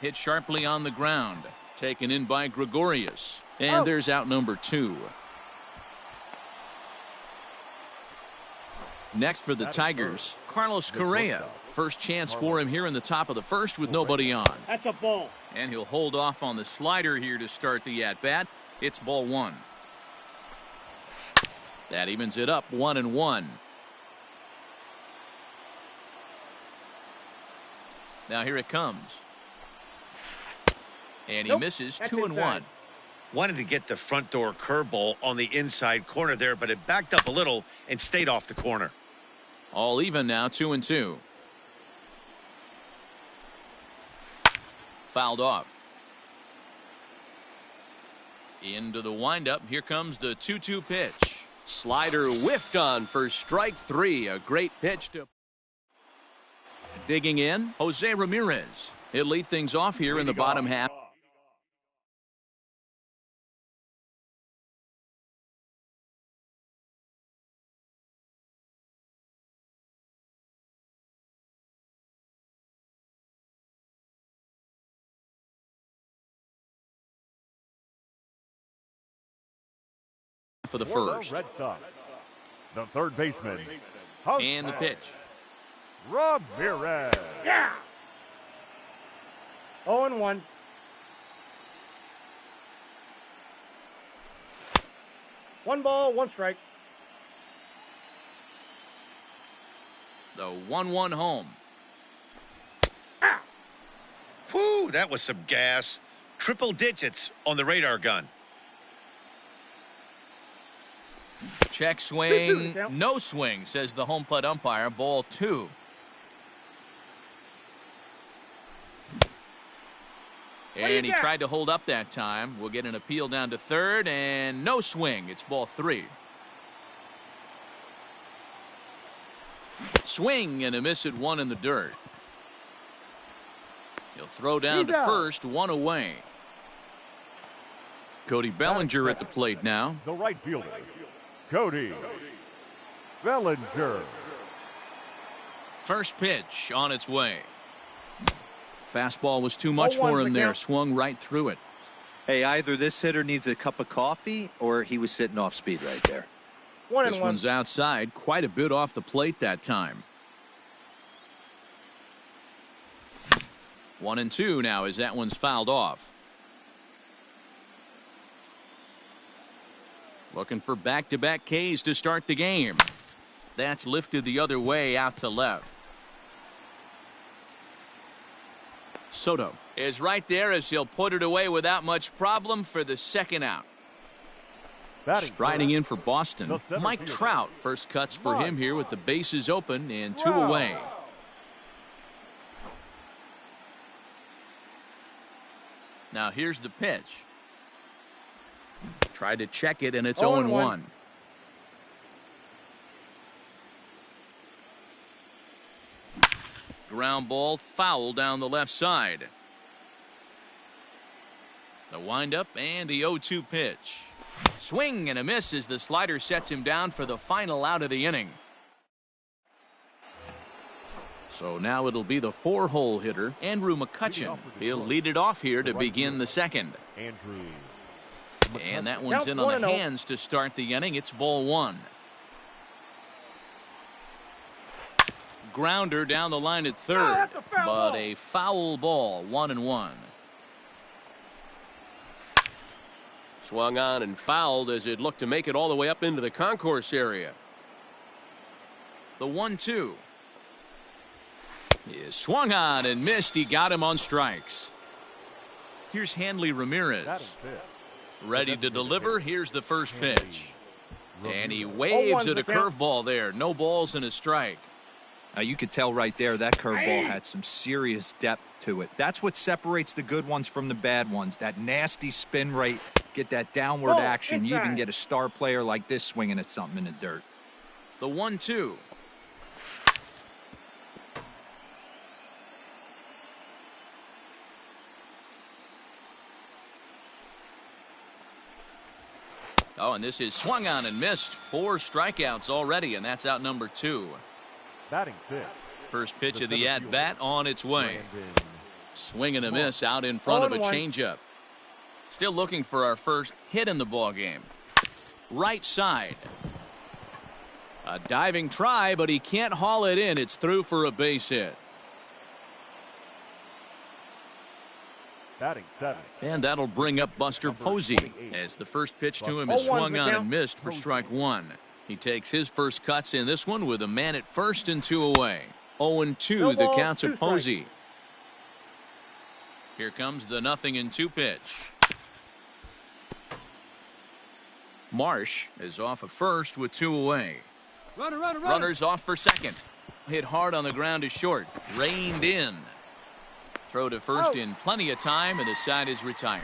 Hit sharply on the ground. Taken in by Gregorius. And there's out number 2. Next for the Tigers, Carlos Correa. First chance for him here in the top of the first with nobody on. That's a ball. And he'll hold off on the slider here to start the at-bat. It's ball 1. That evens it up 1-1. Now here it comes. And he misses 2-1. Wanted to get the front door curveball on the inside corner there, but it backed up a little and stayed off the corner. All even now, 2-2. Fouled off. Into the windup. Here comes the 2-2 pitch. Slider whiffed on for strike 3. A great pitch to. Digging in, Jose Ramirez. He'll lead things off here in the bottom half. For the first. Red Sox, the third baseman. And the pitch. Ramirez. Yeah. 0-1. One ball, one strike. The 1-1 home. Whew, that was some gas. Triple digits on the radar gun. Check swing, no swing, says the home plate umpire. Ball 2. And he tried to hold up that time. We'll get an appeal down to third, and no swing. It's ball 3. Swing and a miss at 1 in the dirt. He'll throw down to first, 1 away. Cody Bellinger at the plate now. The right fielder, Cody Bellinger. First pitch on its way. Fastball was too much for him there. Swung right through it. Hey, either this hitter needs a cup of coffee or he was sitting off speed right there. This one's outside, quite a bit off the plate that time. 1-2 now as that one's fouled off. Looking for back-to-back Ks to start the game. That's lifted the other way out to left. Soto is right there as he'll put it away without much problem for the second out. Striding in for Boston, Mike Trout. First cuts for him here with the bases open and 2 away. Now here's the pitch. Tried to check it, and it's 0-1. Ground ball foul down the left side. The windup and the 0-2 pitch. Swing and a miss as the slider sets him down for the final out of the inning. So now it'll be the 4-hole hitter, Andrew McCutchen. He'll lead it off here to begin the second. And that one's in on the hands to start the inning. It's ball 1. Grounder down the line at third, but a foul ball. 1-1. Swung on and fouled as it looked to make it all the way up into the concourse area. The 1-2 is swung on and missed. He got him on strikes. Here's Hanley Ramirez. Ready to deliver. Here's the first pitch. And he waves at a curveball there. No balls and a strike. Now you could tell right there that curveball had some serious depth to it. That's what separates the good ones from the bad ones. That nasty spin rate, get that downward action. You can get a star player like this swinging at something in the dirt. The 1-2. Oh, and this is swung on and missed. 4 strikeouts already, and that's out number 2. Batting fifth. First pitch of the at-bat on its way. Swing and a miss out in front of a 0-1. changeup. Still looking for our first hit in the ball game. Right side. A diving try, but he can't haul it in. It's through for a base hit. Batting 7. And that'll bring up Buster Posey, as the first pitch to him is 0-1's swung the on count. and missed for strike one. He takes his first cuts in this one with a man at first and 2 away. 0-2 No the ball, count to 2 strikes. Posey. Here comes the 0-2 pitch. Marsh is off of first with 2 away. Runners off for second. Hit hard on the ground to short. Reined in. Throw to first in plenty of time, and the side is retired.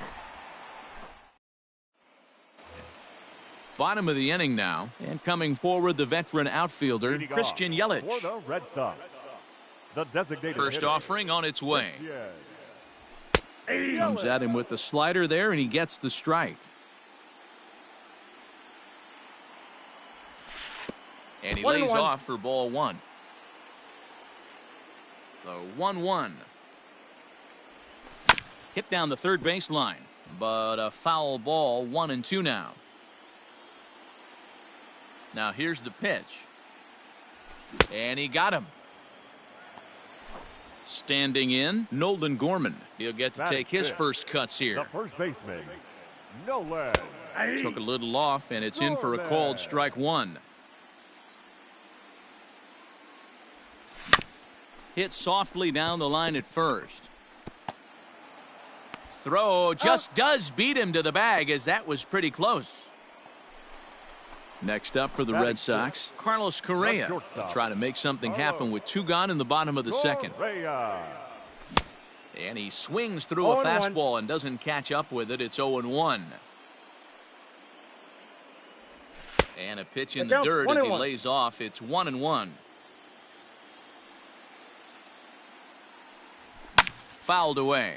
Bottom of the inning now, and coming forward the veteran outfielder Leading Christian off Yelich. For the Red Sox, the designated First hitter, offering on its way. Yes. Comes at him with the slider there, and he gets the strike. And he 1-1. lays off for ball one. The 1-1. Hit down the third baseline, but a foul ball. 1-2 now. Now here's the pitch. And he got him. Standing in, Nolan Gorman. He'll get to Batting take his fifth. first cuts The here. first baseman, Nolan. Took a little off, and it's in for a called strike one. Hit softly down the line at first. Throw just does beat him to the bag, as that was pretty close. Next up for the Red Sox, Carlos Correa. He'll try to make something happen with 2 gone in the bottom of the second. Correa. And he swings through a 0-1. fastball and doesn't catch up with it. It's 0-1. And a pitch in the Count, dirt as he 1-1. lays off. It's 1-1. Fouled away.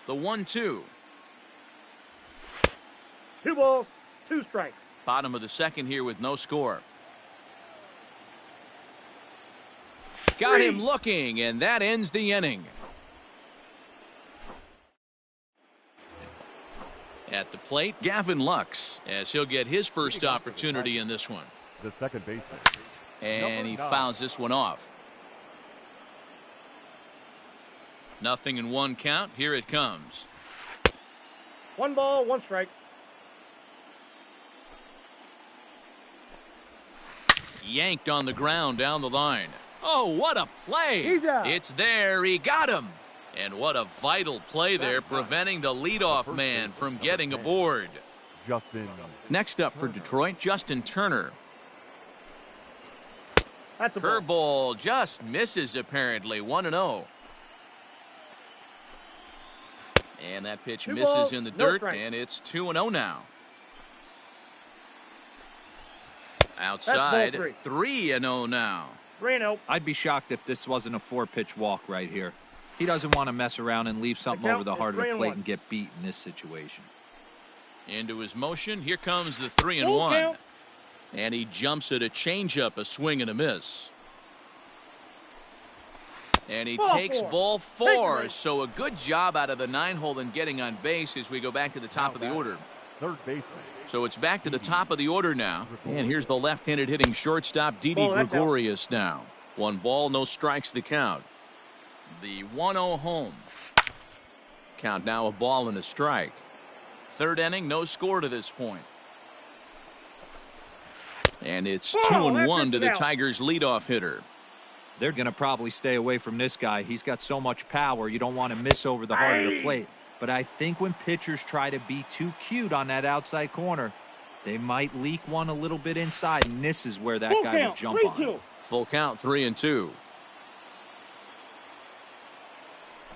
The 1-2. 2 balls, 2 strikes. Bottom of the second here with no score. Got him looking, and that ends the inning. At the plate, Gavin Lux, as he'll get his first opportunity in this one. The second baseman. And he Number 9. fouls this one off. 0-1 count. Here it comes. 1 ball, 1 strike. Yanked on the ground down the line. Oh, what a play. He's out. It's there. He got him. And what a vital play there, preventing the leadoff man from getting aboard. Justin. Next up for Detroit, Justin Turner. That's a ball. Curveball just misses apparently. 1-0. And that pitch 2 misses balls, in the no dirt, strike. and it's 2-0 now. ball Outside, 3. 3-0 now. 3-0. I'd be shocked if this wasn't a 4-pitch walk right here. He doesn't want to mess around and leave something count over the is heart of the 3-1. plate and get beat in this situation. Into his motion. Here comes the Full 3-1. count. And he jumps at a changeup, a swing and a miss. And he Ball takes 4. ball Take 4. it. So a good job out of the 9-hole in getting on base as we go back to the top of the order. Third baseman. So it's back to the top of the order now. And here's the left-handed hitting shortstop, Didi Ball, that's out. Gregorius now. 1 ball, no strikes the count. The 1-0 home. Count now a ball and a strike. Third inning, no score to this point. And it's 2-1 to the Tigers' leadoff hitter. They're going to probably stay away from this guy. He's got so much power. You don't want to miss over the heart of the plate. But I think when pitchers try to be too cute on that outside corner, they might leak one a little bit inside, and this is where that Full guy will count. jump 3-2. on. Full count, 3-2.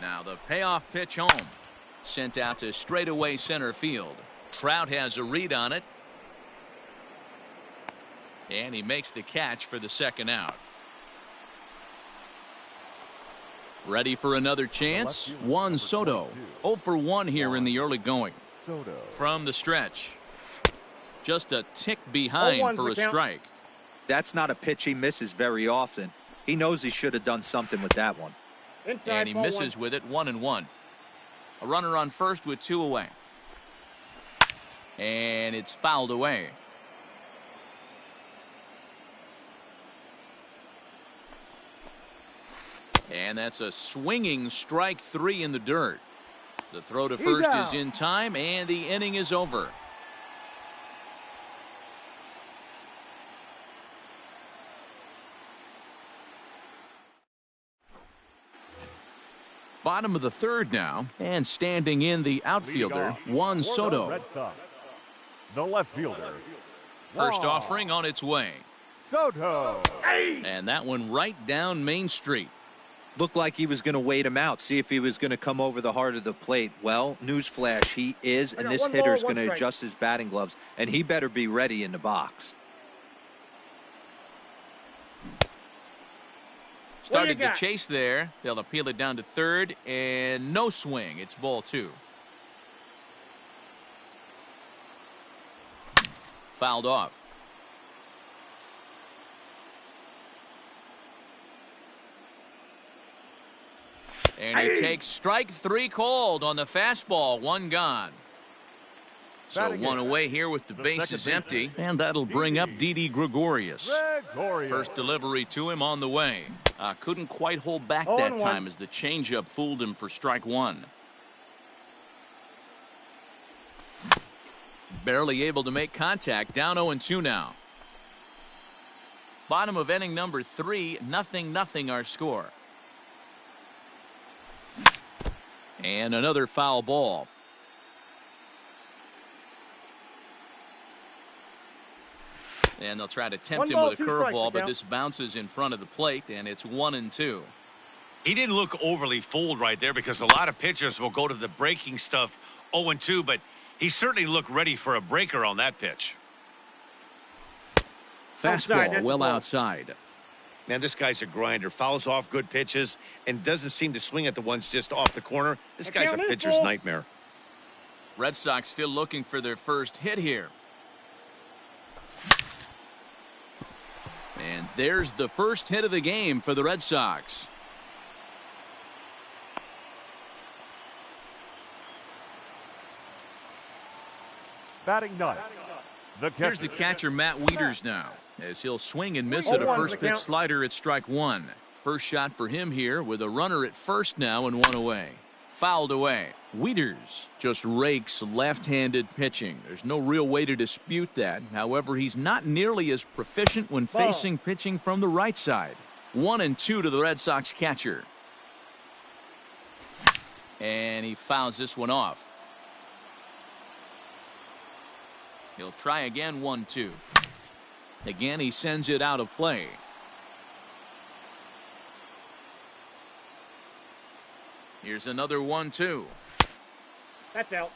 Now the payoff pitch home. Sent out to straightaway center field. Trout has a read on it. And he makes the catch for the second out. Ready for another chance? Juan Soto. 0 for 1 here in the early going. Soto. From the stretch. Just a tick behind 0-1 for a the count. strike. That's not a pitch he misses very often. He knows he should have done something with that one. Inside, And he ball misses one. with it, 1-1. A runner on first with 2 away. And it's fouled away. And that's a swinging strike 3 in the dirt. The throw to first is in time, and the inning is over. Bottom of the third now, and standing in the outfielder, Juan Soto. Red Sox, the left fielder. First Juan offering on its way. Soto. And that one right down Main Street. Looked like he was going to wait him out, see if he was going to come over the heart of the plate. Well, newsflash, he is, and this hitter's going to adjust his batting gloves, and he better be ready in the box. Started to chase there. They'll appeal it down to third, and no swing. It's ball 2. Fouled off. And he takes strike 3 called on the fastball. 1 gone. So 1 away here with the bases empty. And that'll bring up Didi Gregorius. First delivery to him on the way. Couldn't quite hold back that time as the changeup fooled him for strike 1. Barely able to make contact. Down 0-2 now. Bottom of inning number 3. 0-0 our score. And another foul ball. And they'll try to tempt him with a curveball, but this bounces in front of the plate, and it's 1-2. He didn't look overly fooled right there because a lot of pitchers will go to the breaking stuff 0-2, but he certainly looked ready for a breaker on that pitch. Fastball well outside. Man, this guy's a grinder. Fouls off good pitches and doesn't seem to swing at the ones just off the corner. This guy's a pitcher's nightmare. Red Sox still looking for their first hit here. And there's the first hit of the game for the Red Sox. Batting ninth. Here's the catcher, Matt Wieters, now, as he'll swing and miss at a first pitch slider at strike 1. First shot for him here with a runner at first now and 1 away. Fouled away. Wieters just rakes left-handed pitching. There's no real way to dispute that. However, he's not nearly as proficient when facing pitching from the right side. 1-2 to the Red Sox catcher. And he fouls this one off. He'll try again, 1-2. Again, he sends it out of play. Here's another 1-2. That's out.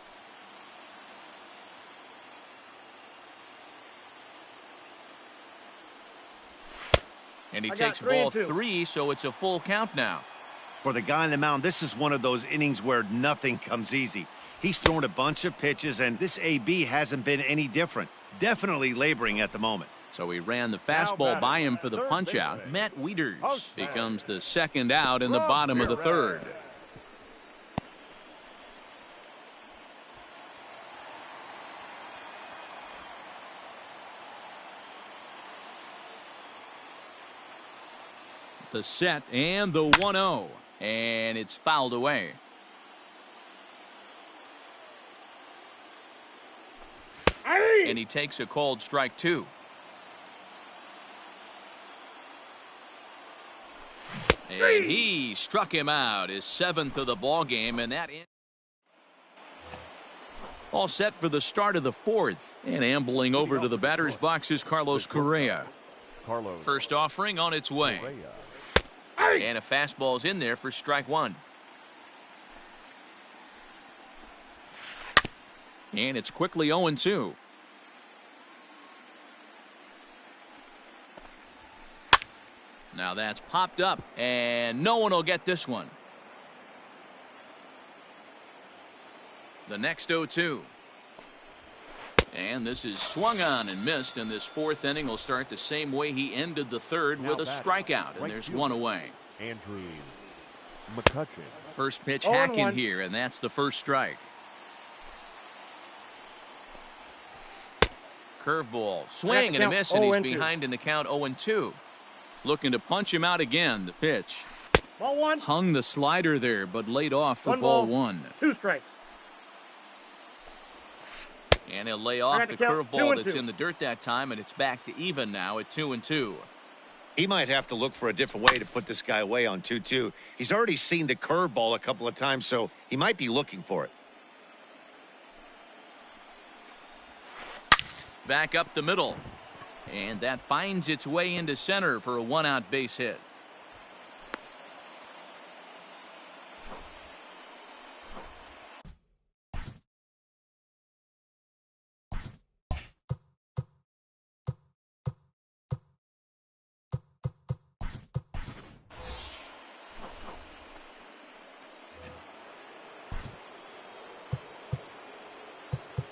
And he takes ball 3, so it's a full count now. For the guy on the mound, this is one of those innings where nothing comes easy. He's thrown a bunch of pitches, and this AB hasn't been any different. Definitely laboring at the moment. So he ran the fastball by him for the punch-out. Matt Wieters becomes the second out in the bottom of the third. The set and the 1-0. And it's fouled away. And he takes a called strike 2. And he struck him out, his 7th of the ball game, and that all set for the start of the 4th. And ambling over to the batter's box is Carlos Correa. First offering on its way. And a fastball's in there for strike 1. And it's quickly 0-2. Now that's popped up, and no one will get this one. The next 0-2. And this is swung on and missed, and this fourth inning will start the same way he ended the third, with a strikeout, and there's one away. Andrew McCutcheon. First pitch 0-1. hacking here, and that's the first strike. Curveball, swing and a miss, and he's behind in the count 0-2. Looking to punch him out again. The pitch. Ball one. Hung the slider there, but laid off for ball one. 2 strikes. And he'll lay off the curveball that's in the dirt that time, and it's back to even now at 2-2. He might have to look for a different way to put this guy away on 2-2. He's already seen the curveball a couple of times, so he might be looking for it. Back up the middle. And that finds its way into center for a one-out base hit.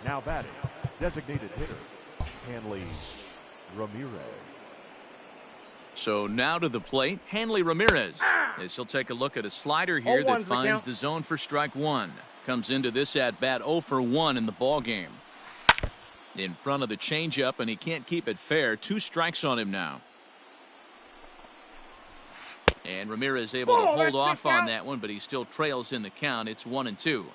Now batting, designated hitter, Hanley Ramirez. So now to the plate, Hanley Ramirez. As he'll take a look at a slider here that finds the zone for strike one. Comes into this at-bat 0 for 1 in the ball game. In front of the changeup, and he can't keep it fair. 2 strikes on him now. And Ramirez able to hold off on that one, but he still trails in the count. It's 1-2.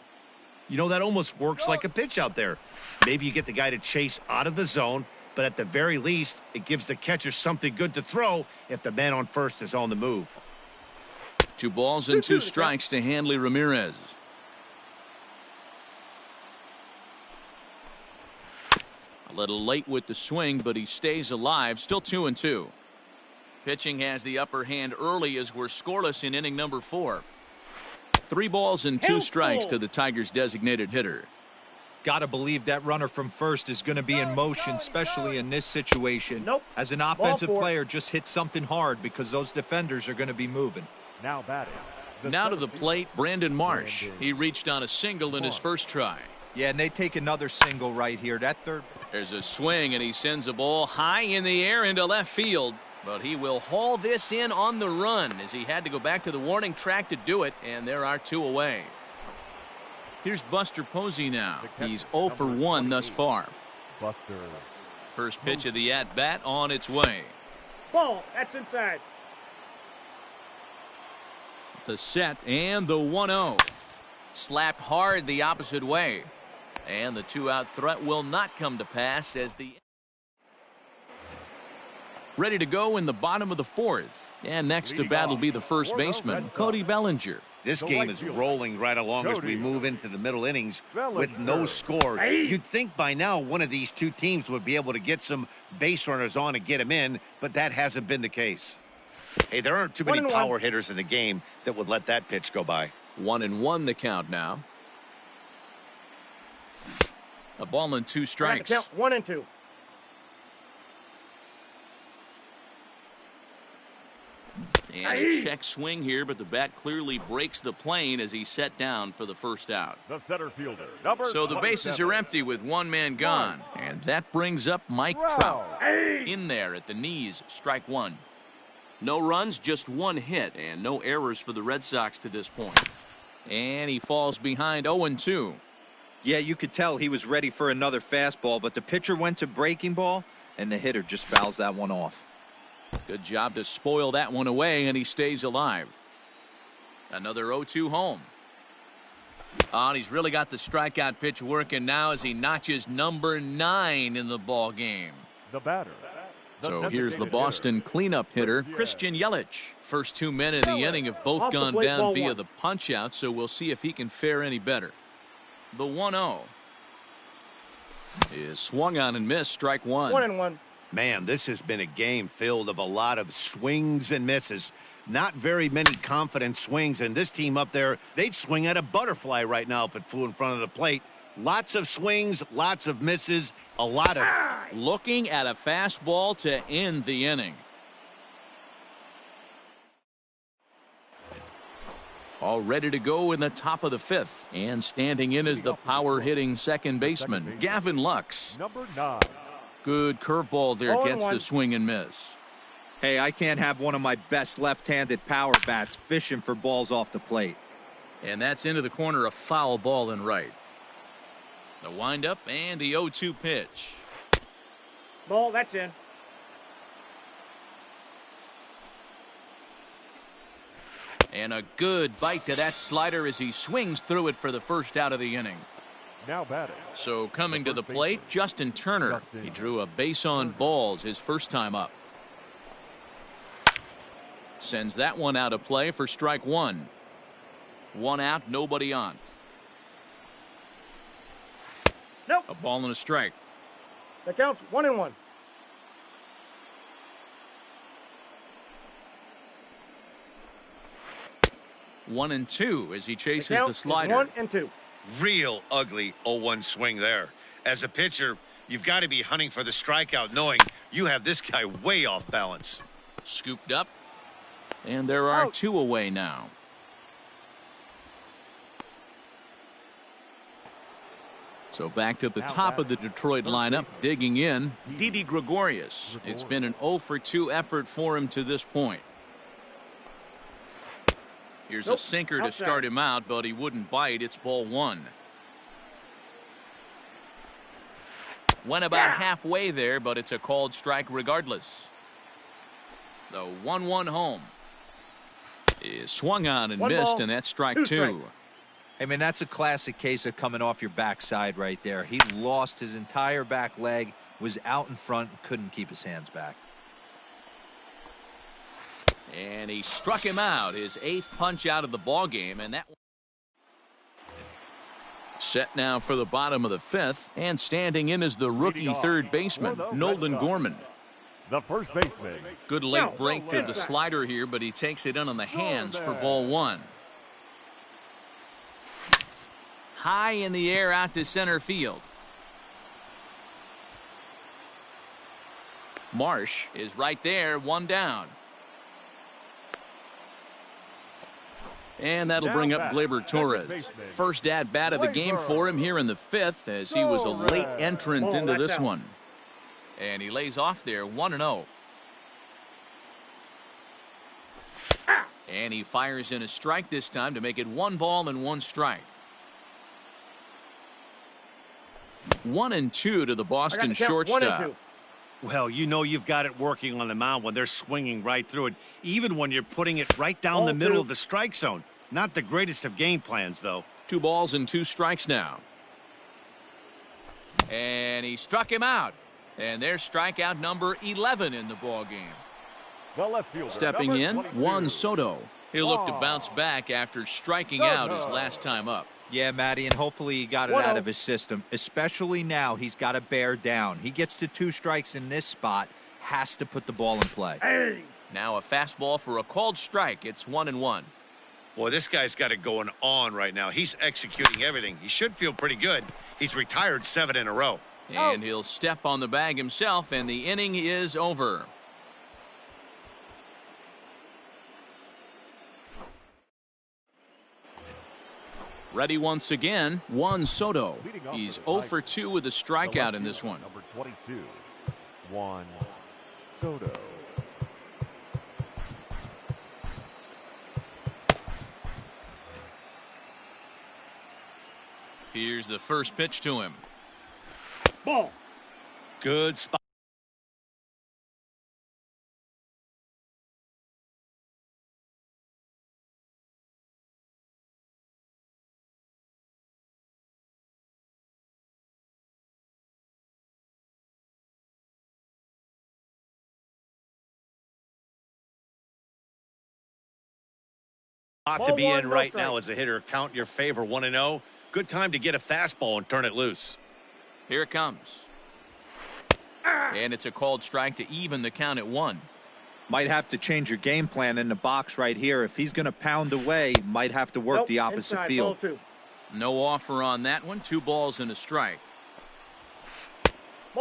You know, that almost works like a pitch out there. Maybe you get the guy to chase out of the zone, but at the very least, it gives the catcher something good to throw if the man on first is on the move. 2 balls and 2 strikes to Hanley Ramirez. A little late with the swing, but he stays alive. Still 2-2. Pitching has the upper hand early as we're scoreless in inning number 4. 3 balls and 2 strikes to the Tigers' designated hitter. Gotta believe that runner from first is going to be in motion, especially in this situation. As an offensive player, just hit something hard because those defenders are going to be moving. Now batting. Now to the plate, Brandon Marsh. He reached on a single in his first try. Yeah, and they take another single right here. That third. There's a swing, and he sends a ball high in the air into left field. But he will haul this in on the run as he had to go back to the warning track to do it, and there are 2 away. Here's Buster Posey now. He's 0 for 1 thus far. Buster. First pitch of the at-bat on its way. Ball. That's inside. The set and the 1-0. Slapped hard the opposite way. And the 2-out threat will not come to pass as the... Ready to go in the bottom of the 4th. And next to bat will be the first baseman, Cody Bellinger. This game is rolling right along as we move into the middle innings with no score. You'd think by now one of these 2 teams would be able to get some base runners on and get them in, but that hasn't been the case. Hey, there aren't too many power hitters in the game that would let that pitch go by. 1-1 the count now. A ball and 2 strikes. Count 1-2. And a check swing here, but the bat clearly breaks the plane as he's set down for the first out. The center fielder. So the bases are empty with 1 man gone. And that brings up Mike Trout. In there at the knees, strike 1. No runs, just 1 hit, and no errors for the Red Sox to this point. And he falls behind 0-2. Yeah, you could tell he was ready for another fastball, but the pitcher went to breaking ball, and the hitter just fouls that one off. Good job to spoil that one away, and he stays alive. Another 0-2 home. And he's really got the strikeout pitch working now as he notches number 9 in the ball game. The batter. So here's the Boston cleanup hitter, Christian Yelich. First 2 men in the inning have both gone down via the punch-out, so we'll see if he can fare any better. The 1-0 is swung on and missed, strike 1. 1-1. Man, this has been a game filled of a lot of swings and misses. Not very many confident swings, and this team up there, they'd swing at a butterfly right now if it flew in front of the plate. Lots of swings, lots of misses, a lot of... Looking at a fastball to end the inning. All ready to go in the top of the 5th. And standing in is the power-hitting second baseman, Gavin Lux. Number 9. Good curveball there, gets the swing and miss. Hey, I can't have one of my best left-handed power bats fishing for balls off the plate. And that's into the corner, a foul ball and right. The windup and the 0-2 pitch. Ball, that's in. And a good bite to that slider as he swings through it for the first out of the inning. Now batting. So coming to the plate, Justin Turner. He drew a base on balls his first time up. Sends that one out of play for strike 1. 1 out, nobody on. Nope. A ball and a strike. That counts 1-1. 1-2 as he chases the Count slider. 1-2. Real ugly 0-1 swing there. As a pitcher, you've got to be hunting for the strikeout, knowing you have this guy way off balance. Scooped up. And there are 2 away now. So back to the top of the Detroit lineup, digging in, Didi Gregorius. It's been an 0-for-2 effort for him to this point. Here's a sinker to start him out, but he wouldn't bite. It's ball 1. Went about halfway there, but it's a called strike regardless. The 1-1 home is swung on and missed, and that's strike 2. I mean, that's a classic case of coming off your backside right there. He lost his entire back leg, was out in front, couldn't keep his hands back. And he struck him out, his 8th punch out of the ball game, and that set now for the bottom of the 5th, and standing in is the rookie third baseman, Nolan Gorman. The first baseman. Good late break to the slider here, but he takes it in on the hands for ball 1. High in the air out to center field. Marsh is right there, 1 down. And that'll bring up Gleyber Torres. First at bat of the game for him here in the 5th, as he was a late entrant into this one. And he lays off there, 1-0. And he fires in a strike this time to make it 1 ball and 1 strike. 1-2 to the Boston shortstop. Well, you know you've got it working on the mound when they're swinging right through it, even when you're putting it right down the middle of the strike zone. Not the greatest of game plans, though. 2 balls and 2 strikes now. And he struck him out. And there's strikeout number 11 in the ball game. The left fielder, stepping in, 22. Juan Soto. He'll look to bounce back after striking out his last time up. Yeah, Matty, and hopefully he got it out of his system, especially now he's got to bear down. He gets to 2 strikes in this spot, has to put the ball in play. Now a fastball for a called strike. It's 1-1. Boy, this guy's got it going on right now. He's executing everything. He should feel pretty good. He's retired 7 in a row. And he'll step on the bag himself, and the inning is over. Ready once again, Juan Soto. He's 0-for-2 with a strikeout in this one. Number 22, Juan Soto. Here's the first pitch to him. Ball. Good spot. To be in right now as a hitter. Count your favor, 1-0. Good time to get a fastball and turn it loose. Here it comes. And it's a called strike to even the count at 1. Might have to change your game plan in the box right here. If he's going to pound away, might have to work the opposite field. No offer on that one. 2 balls and a strike.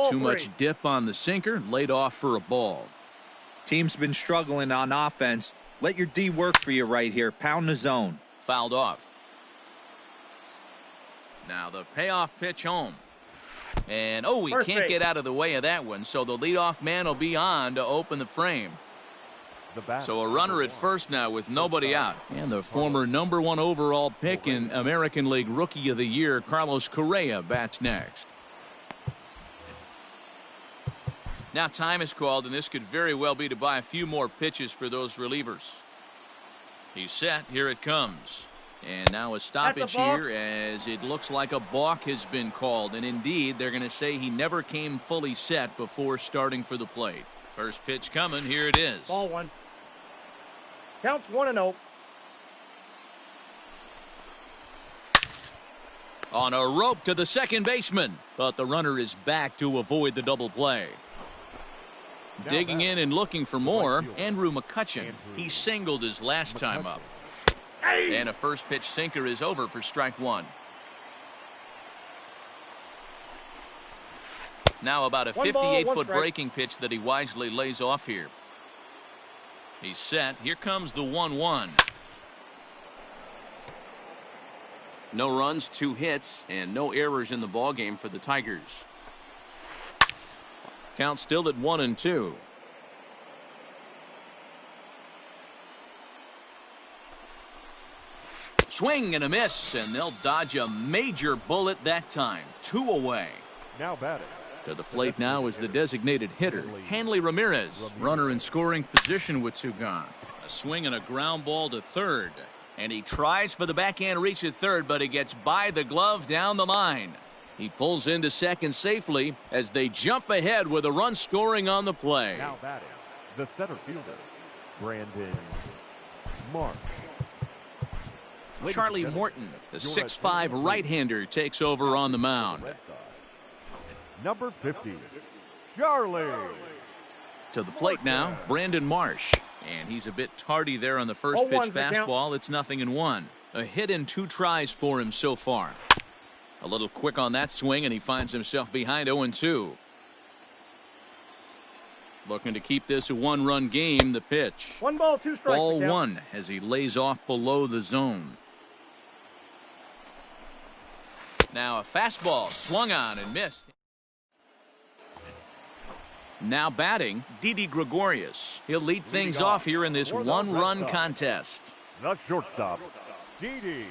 Too much dip on the sinker, laid off for a ball. Team's been struggling on offense. Let your D work for you right here. Pound the zone. Fouled off. Now the payoff pitch home. And, oh, he can't get out of the way of that one, so the leadoff man will be on to open the frame. So a runner at first now with nobody out. And the former #1 overall pick in American League Rookie of the Year, Carlos Correa, bats next. Now time is called, and this could very well be to buy a few more pitches for those relievers. He's set. Here it comes. And now a stoppage here as it looks like a balk has been called. And indeed, they're going to say he never came fully set before starting for the plate. First pitch coming. Here it is. Ball 1. Counts 1-0. On a rope to the second baseman. But the runner is back to avoid the double play. Digging in and looking for more, Andrew McCutchen. He singled his last time up. And a first pitch sinker is over for strike 1. Now about a 58-foot breaking pitch that he wisely lays off here. He's set. Here comes the 1-1. No runs, 2 hits, and no errors in the ballgame for the Tigers. Count still at 1-2. Swing and a miss, and they'll dodge a major bullet that time. 2 away. Now batting. To the plate now is the designated hitter, Hanley Ramirez. Runner in scoring position with 2 gone. A swing and a ground ball to third. And he tries for the backhand reach at third, but he gets by the glove down the line. He pulls into second safely as they jump ahead with a run scoring on the play. Now batting, the center fielder, Brandon Marsh. Charlie Morton, the 6'5" right-hander, takes over on the mound. Number 50, Charlie. To the plate now, Brandon Marsh. And he's a bit tardy there on the first pitch fastball. It's 0-1. A hit in 2 tries for him so far. A little quick on that swing, and he finds himself behind 0-2. Looking to keep this a 1-run game. The pitch. 1 ball, 2 strikes. Ball 1 as he lays off below the zone. Now a fastball swung on and missed. Now batting, Didi Gregorius. He'll lead things off here in this 1-run contest. The shortstop, Didi.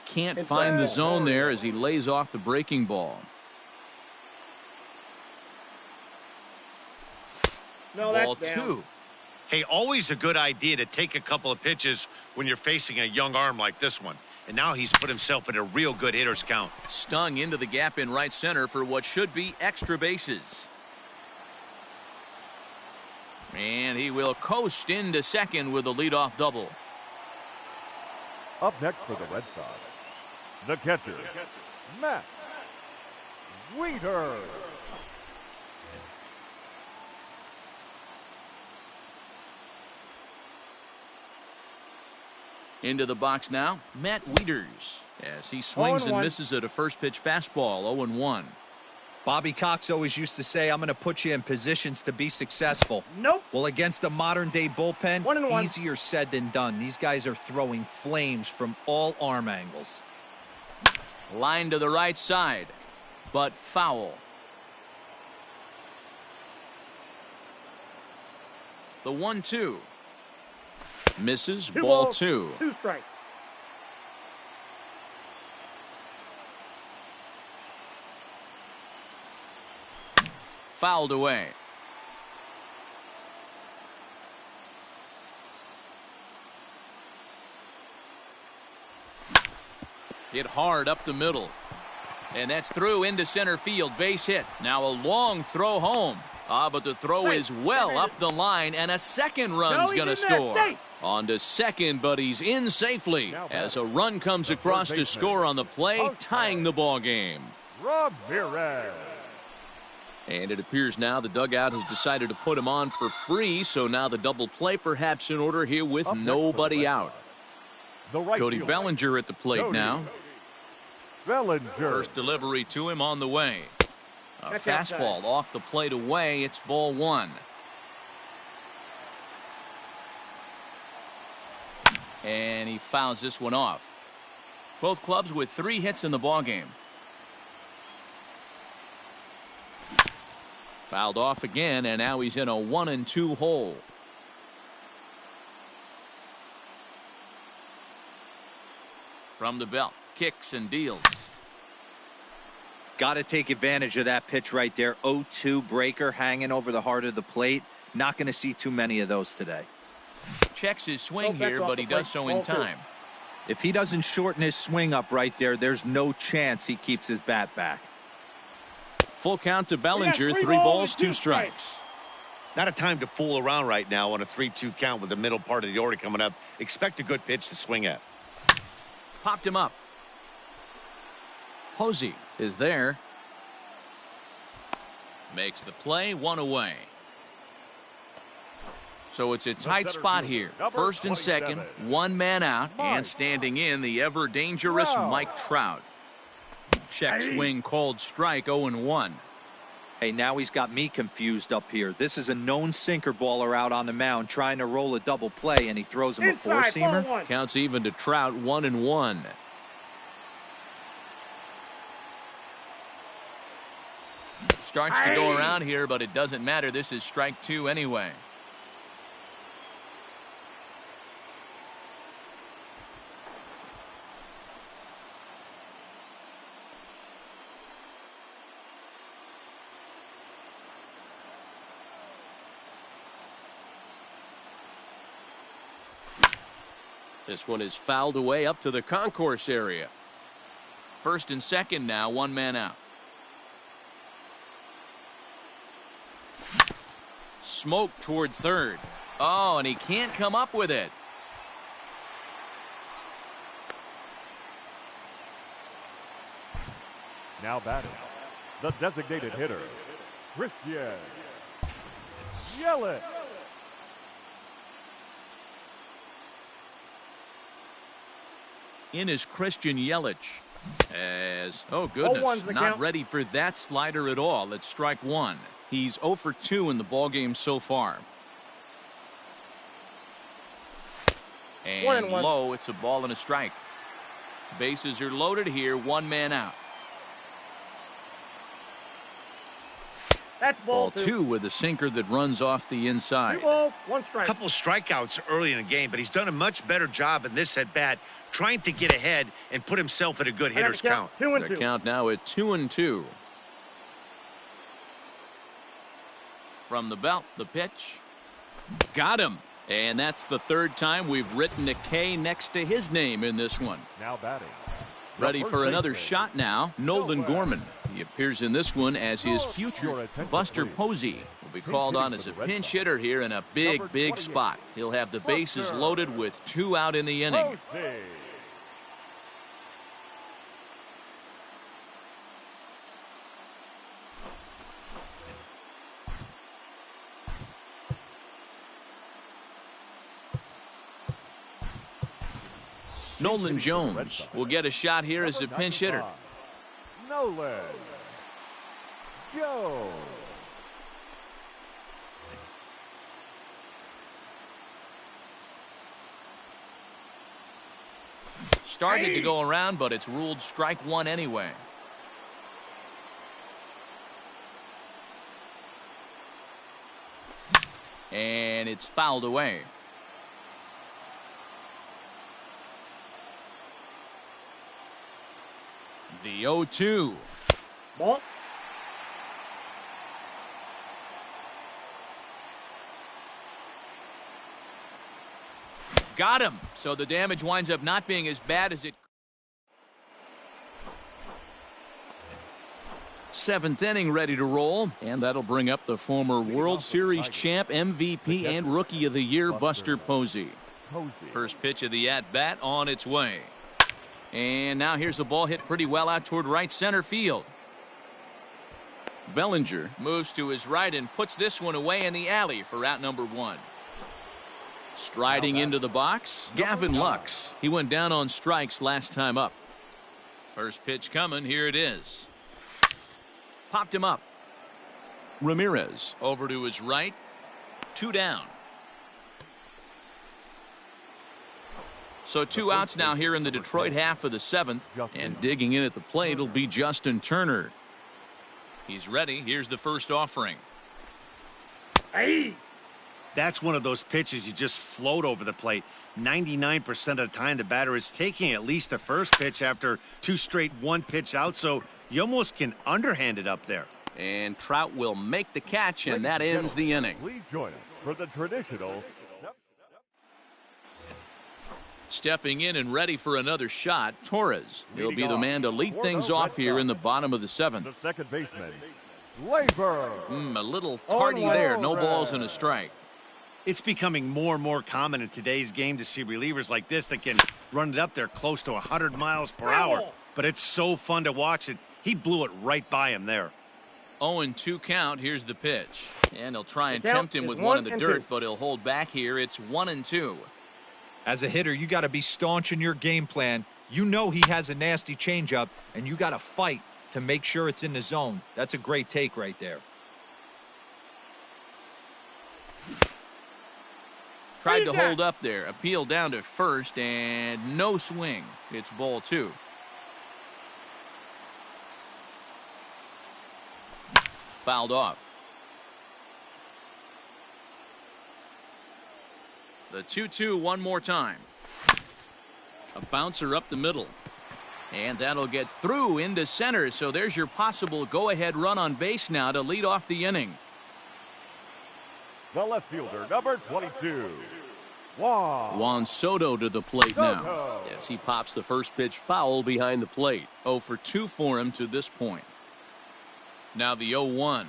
Can't find the zone there as he lays off the breaking ball. Ball 2. Hey, always a good idea to take a couple of pitches when you're facing a young arm like this one. And now he's put himself in a real good hitter's count. Stung into the gap in right center for what should be extra bases. And he will coast into second with a leadoff double. Up next for the Red Sox, the catcher, Matt Wieters. Into the box now, Matt Wieters, as he swings and misses at a first pitch fastball. 0-1. Bobby Cox always used to say, I'm going to put you in positions to be successful. Nope. Well, against a modern-day bullpen, 1-1. easier said than done. These guys are throwing flames from all arm angles. Line to the right side, but foul. The 1-2. Misses. Ball 2. 2 strikes. Fouled away. Hit hard up the middle. And that's through into center field. Base hit. Now a long throw home. But the throw is well up the line, and a second run's going to score. On to second, but he's in safely as a run comes across to score on the play, tying the ball game. Ramirez. And it appears now the dugout has decided to put him on for free, so now the double play perhaps in order here with nobody out. Cody Bellinger at the plate now. First delivery to him on the way. A fastball off the plate away. It's ball 1. And he fouls this one off. Both clubs with 3 hits in the ballgame. Fouled off again, and now he's in a 1-2 hole. From the belt, kicks and deals. Got to take advantage of that pitch right there. 0-2 breaker hanging over the heart of the plate. Not going to see too many of those today. Checks his swing here, but he does so in time. If he doesn't shorten his swing up right there, there's no chance he keeps his bat back. Full count to Bellinger, 3 balls, 2 strikes. Not a time to fool around right now on a 3-2 count with the middle part of the order coming up. Expect a good pitch to swing at. Popped him up. Posey is there. Makes the play, 1 away. So it's a tight spot here. First and second, 1 man out, and standing in the ever dangerous Mike Trout. Check swing called strike, 0-1. Hey, now he's got me confused up here. This is a known sinker baller out on the mound trying to roll a double play, and he throws him a 4-seamer. Counts even to Trout, 1-1. Starts to go around here, but it doesn't matter. This is strike 2 anyway. This one is fouled away up to the concourse area. First and second now, 1 man out. Smoke toward third. Oh, and he can't come up with it. Now batting, the designated hitter, Christian Yelich. In is Christian Yelich. As, oh goodness, not ready for that slider at all. It's strike 1. He's 0 for 2 in the ballgame so far. And low, it's a ball and a strike. Bases are loaded here, 1 man out. That's ball 2 with a sinker that runs off the inside. 2 balls, 1 strike. A couple of strikeouts early in the game, but he's done a much better job in this at bat, trying to get ahead and put himself in a good hitter's count. 2-2. The count now at 2-2. From the belt, the pitch. Got him. And that's the 3rd time we've written a K next to his name in this one. Now batting. Ready for another shot now, Nolan Gorman. He appears in this one as his future. Buster Posey will be called on as a pinch hitter here in a big spot. He'll have the bases loaded with 2 out in the inning. Nolan Jones will get a shot here as a pinch hitter. Nolan Jones. Started to go around, but it's ruled strike 1 anyway. And it's fouled away. The 0-2. Ball. Got him. So the damage winds up not being as bad as it. 7th inning ready to roll, and that'll bring up the former World Series champ, MVP, and Rookie of the Year, Buster Posey. First pitch of the at-bat on its way. And now here's a ball hit pretty well out toward right center field. Bellinger moves to his right and puts this one away in the alley for out number 1. Striding into the box, Gavin Lux. He went down on strikes last time up. First pitch coming, here it is. Popped him up. Ramirez over to his right. 2 down. So 2 outs now here in the Detroit half of the 7th. And digging in at the plate will be Justin Turner. He's ready. Here's the first offering. Hey. That's one of those pitches you just float over the plate. 99% of the time the batter is taking at least the first pitch after 2 straight 1-pitch outs, so you almost can underhand it up there. And Trout will make the catch, and that ends the inning. Please join us for the traditional. Stepping in and ready for another shot, Torres. He'll be the man to lead things off here in the bottom of the 7th. The second baseman, Labor. A little tardy there. No balls and a strike. It's becoming more and more common in today's game to see relievers like this that can run it up there close to 100 miles per hour. But it's so fun to watch it. He blew it right by him there. 0-2 count. Here's the pitch. And he'll try and tempt him with one in the dirt, but he'll hold back here. It's 1-2. As a hitter, you got to be staunch in your game plan. You know he has a nasty changeup, and you got to fight to make sure it's in the zone. That's a great take right there. Tried to hold up there. Appeal down to first, and no swing. It's ball 2. Fouled off. The 2-2 one more time. A bouncer up the middle. And that'll get through into center. So there's your possible go-ahead run on base now to lead off the inning. The left fielder, number 22. Juan Soto to the plate now. Yes, he pops the first pitch foul behind the plate. 0 for 2 for him to this point. Now the 0-1.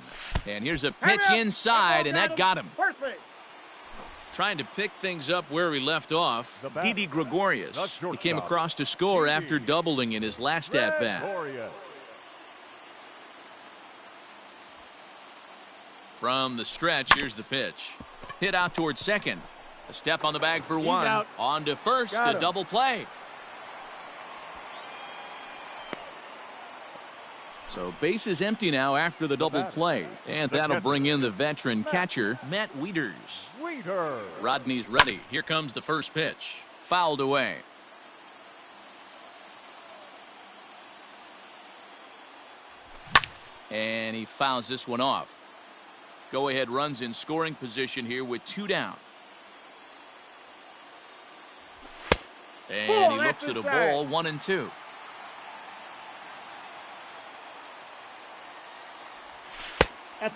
And here's a pitch inside, and that got him. Trying to pick things up where he left off, Didi Gregorius. He came across to score after doubling in his last at-bat. From the stretch, here's the pitch. Hit out towards second. A step on the bag for one. On to first, a double play. So base is empty now after the double play. And that'll bring in the veteran catcher, Matt Wieters. Rodney's ready. Here comes the first pitch. Fouled away. And he fouls this one off. Go-ahead runs in scoring position here with 2 down. And he looks at a ball, 1-2.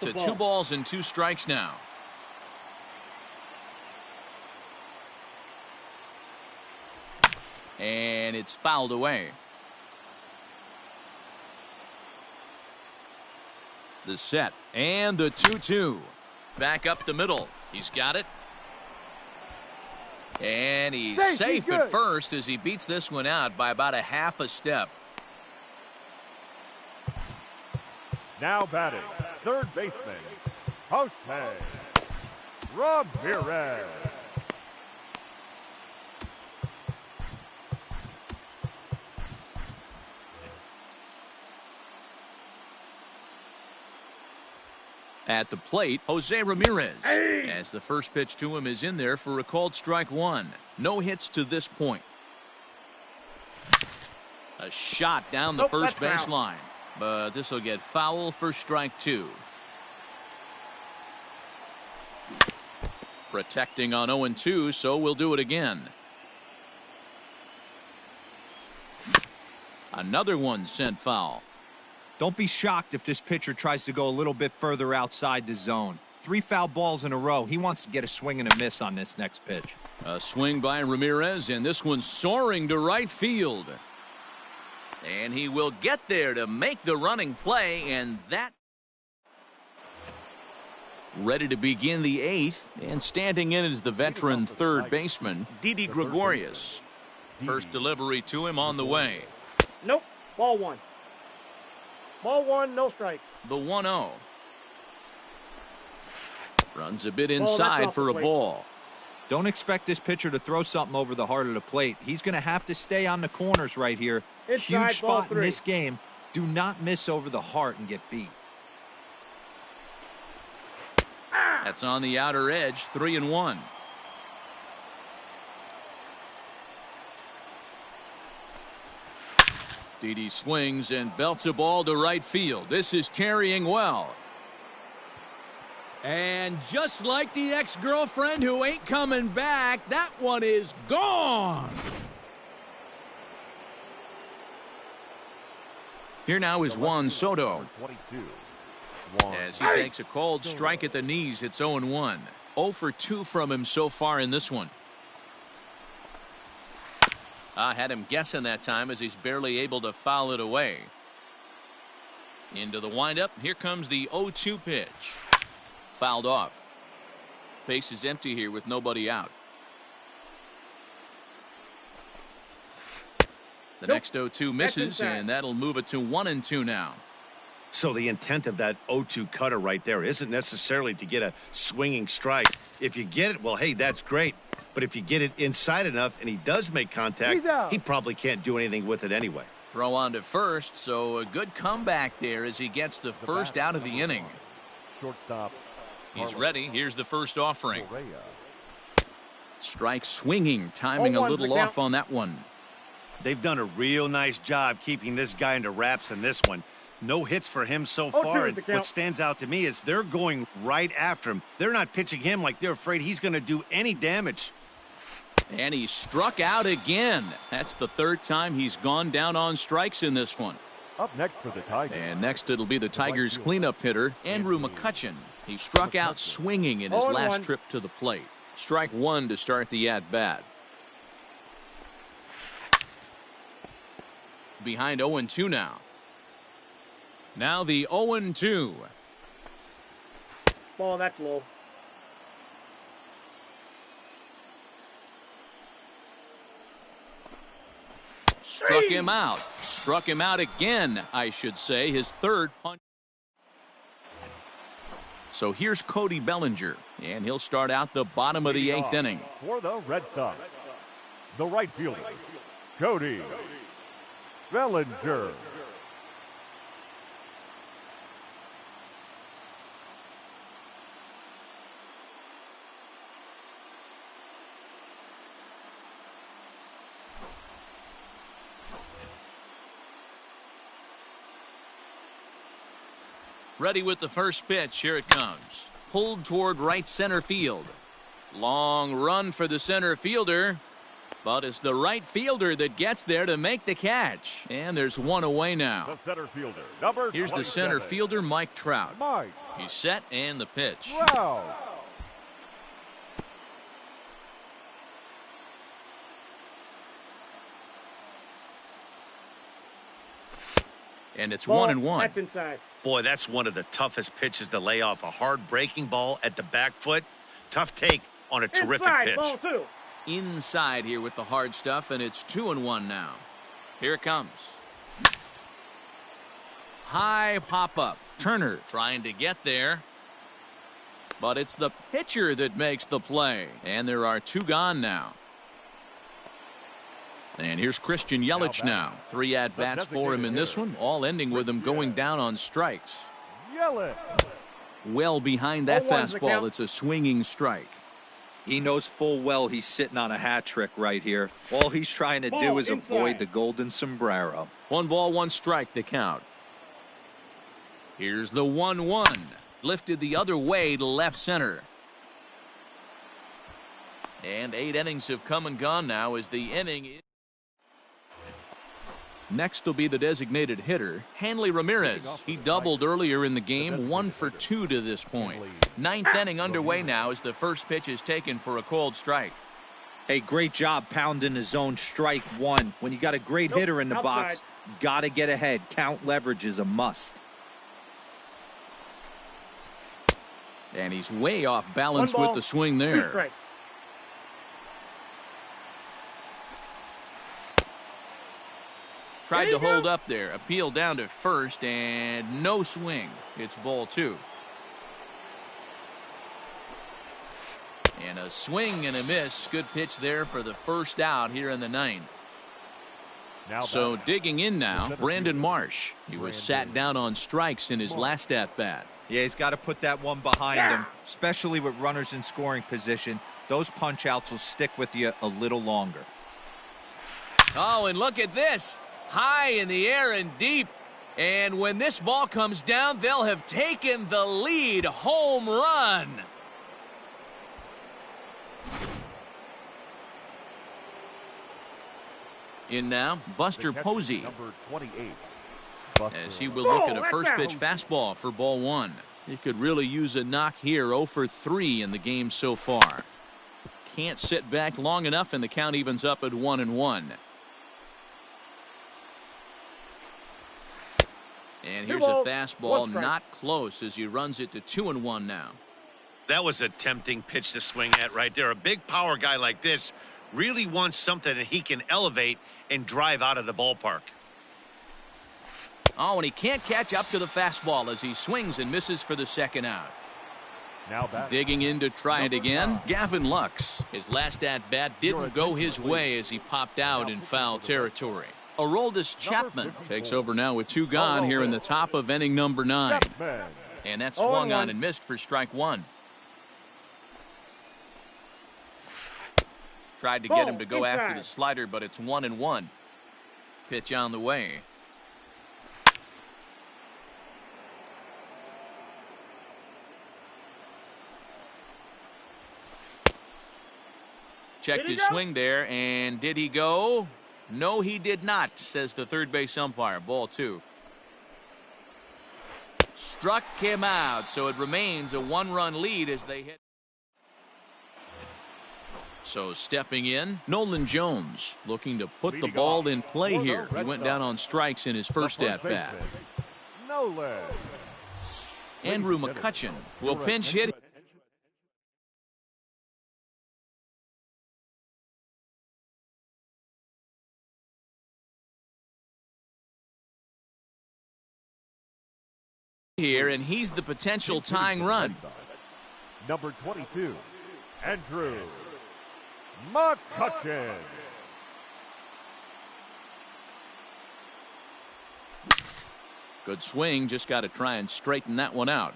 To 2 balls and 2 strikes now. And it's fouled away. The set and the 2-2. Back up the middle. He's got it. And he's safe at first as he beats this one out by about a half a step. Now batting, third baseman, Jose Ramirez. At the plate, Jose Ramirez. As the first pitch to him is in there for a called strike 1. No hits to this point. A shot down the first baseline. But this will get foul for strike 2. Protecting on 0-2, so we'll do it again. Another one sent foul. Don't be shocked if this pitcher tries to go a little bit further outside the zone. 3 foul balls in a row. He wants to get a swing and a miss on this next pitch. A swing by Ramirez, and this one's soaring to right field. And he will get there to make the running play, and that. Ready to begin the 8th, and standing in is the veteran third baseman, Didi Gregorius. First delivery to him on the way. Nope, ball 1. Ball 1, no strike. The 1-0. Runs a bit inside for a ball. Don't expect this pitcher to throw something over the heart of the plate. He's going to have to stay on the corners right here. Inside, huge spot in this game. Do not miss over the heart and get beat. That's on the outer edge, 3-1. Didi swings and belts a ball to right field. This is carrying well. And just like the ex-girlfriend who ain't coming back, that one is gone. Here now is Juan Soto. 22. As he takes a cold strike at the knees, it's 0-1. 0 for 2 from him so far in this one. I had him guessing that time as he's barely able to foul it away. Into the windup. Here comes the 0-2 pitch. Fouled off. Base is empty here with nobody out. The next 0-2 misses, and that'll move it to 1-2 now. So the intent of that 0-2 cutter right there isn't necessarily to get a swinging strike. If you get it, well, hey, that's great. But if you get it inside enough and he does make contact, he probably can't do anything with it anyway. Throw on to first, so a good comeback there as he gets the first out of the inning. Shortstop. He's ready. Here's the first offering. Strike swinging, timing a little off on that one. They've done a real nice job keeping this guy into wraps in this one. No hits for him so far, and what stands out to me is they're going right after him. They're not pitching him like they're afraid he's going to do any damage. And he struck out again. That's the third time he's gone down on strikes in this one. Up next for the Tigers. And next it'll be the Tigers' cleanup hitter, Andrew McCutchen. He struck out swinging in his last trip to the plate. Strike one to start the at-bat. Behind 0-2 now. Now the 0-2. Ball, that's low. Struck him out. Struck him out again, I should say. His third punch. So here's Cody Bellinger, and he'll start out the bottom of the 8th inning. For the Red Sox, the right fielder, Cody Bellinger. Ready with the first pitch. Here it comes. Pulled toward right center field. Long run for the center fielder. But it's the right fielder that gets there to make the catch. And there's one away now. The center fielder, number Here's 27. the center fielder, Mike Trout. Mike. He's set and the pitch. Wow. And it's Ball, 1-1. That's inside. Boy, that's one of the toughest pitches to lay off. A hard breaking ball at the back foot. Tough take on a terrific inside, pitch. Ball two. Inside here with the hard stuff, and it's 2-1 now. Here it comes. High pop-up. Turner trying to get there. But it's the pitcher that makes the play. And there are 2 gone now. And here's Christian Yelich now. 3 at-bats for him in this one, all ending with him going down on strikes. Yelich. Well behind that 0-1's the fastball. count. It's a swinging strike. He knows full well he's sitting on a hat trick right here. All he's trying to do Ball is inside. avoid the golden sombrero. 1 ball, 1 strike, the count. Here's the 1-1. Lifted the other way to left center. And 8 innings have come and gone now as the inning is. Next will be the designated hitter, Hanley Ramirez. He doubled earlier in the game, 1 for 2 to this point. 9th inning underway now as the first pitch is taken for a cold strike. Hey, great job pounding his own strike one. When you got a great hitter in the box, got to get ahead. Count leverage is a must. And he's way off balance 1 ball, with the swing 2 there. strikes. Tried to hold up there. Appeal down to first and no swing. It's ball 2. And a swing and a miss. Good pitch there for the first out here in the 9th. So digging in now, Brandon Marsh. He was sat down on strikes in his last at-bat. Yeah, he's got to put that one behind him, especially with runners in scoring position. Those punch outs will stick with you a little longer. Oh, and look at this. high in the air and deep. And when this ball comes down, they'll have taken the lead. Home run. In now, Buster Posey. Number 28. As he will look at a first pitch fastball for ball one. He could really use a knock here. 0 for 3 in the game so far. Can't sit back long enough, and the count evens up at 1-1. And here's a fastball, not close, as he runs it to 2-1 now. That was a tempting pitch to swing at right there. A big power guy like this really wants something that he can elevate and drive out of the ballpark. Oh, and he can't catch up to the fastball as he swings and misses for the second out. Now back. Digging in to try it again, Gavin Lux. His last at-bat didn't go his way as he popped out in foul territory. Aroldis Chapman takes over now with 2 gone here in the top of inning number 9. And that swung on and missed for strike 1. Tried to get him to go after the slider, but it's 1-1. Pitch on the way. Checked his swing there, and did he go? No, he did not, says the third base umpire. Ball 2. Struck him out, so it remains a 1-run lead as they hit. So stepping in, Nolan Jones looking to put the ball in play here. He went down on strikes in his first at-bat. Andrew McCutchen will pinch hit. Here, and he's the potential tying run. Number 22, Andrew McCutchen. Good swing, just got to try and straighten that one out.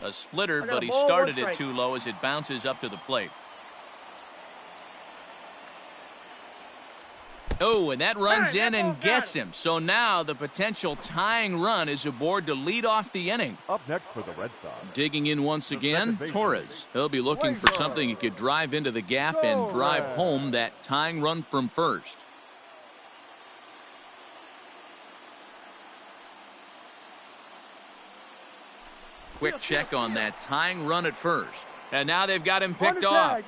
A splitter, but he started it too low as it bounces up to the plate. Oh, and that runs in and gets him. So now the potential tying run is aboard to lead off the inning. Up next for the Red Sox. Digging in once again, Torres. He'll be looking for something he could drive into the gap and drive home that tying run from first. Quick check on that tying run at first. And now they've got him picked off.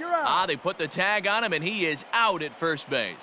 They put the tag on him, and he is out at first base.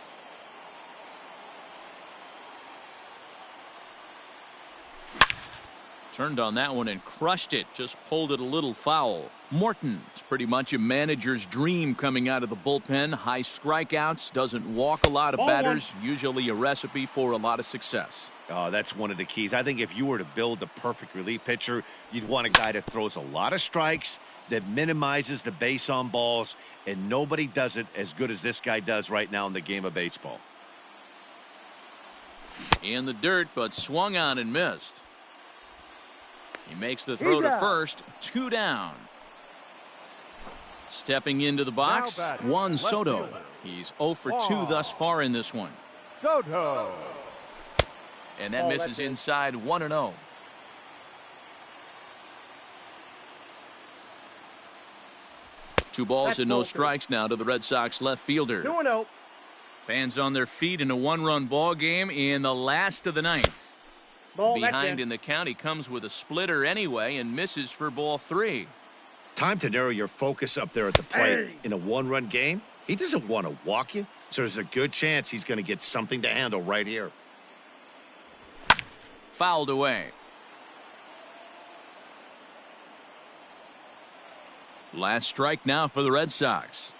Turned on that one and crushed it. Just pulled it a little foul. Morton's pretty much a manager's dream coming out of the bullpen. High strikeouts, doesn't walk a lot of batters. Usually a recipe for a lot of success. Oh, that's one of the keys. I think if you were to build the perfect relief pitcher, you'd want a guy that throws a lot of strikes, that minimizes the base on balls, and nobody does it as good as this guy does right now in the game of baseball. In the dirt, but swung on and missed. He makes the throw to first. 2 down. Stepping into the box, Juan Soto. He's 0 for 2 thus far in this one. Soto. And that misses inside 1-0. Two balls and no strikes now to the Red Sox left fielder. 2-0. Fans on their feet in a 1-run ball game in the last of the ninth. Behind in the count, he comes with a splitter anyway and misses for ball 3. Time to narrow your focus up there at the plate. In a 1-run game, he doesn't want to walk you, so there's a good chance he's going to get something to handle right here. Fouled away. Last strike now for the Red Sox.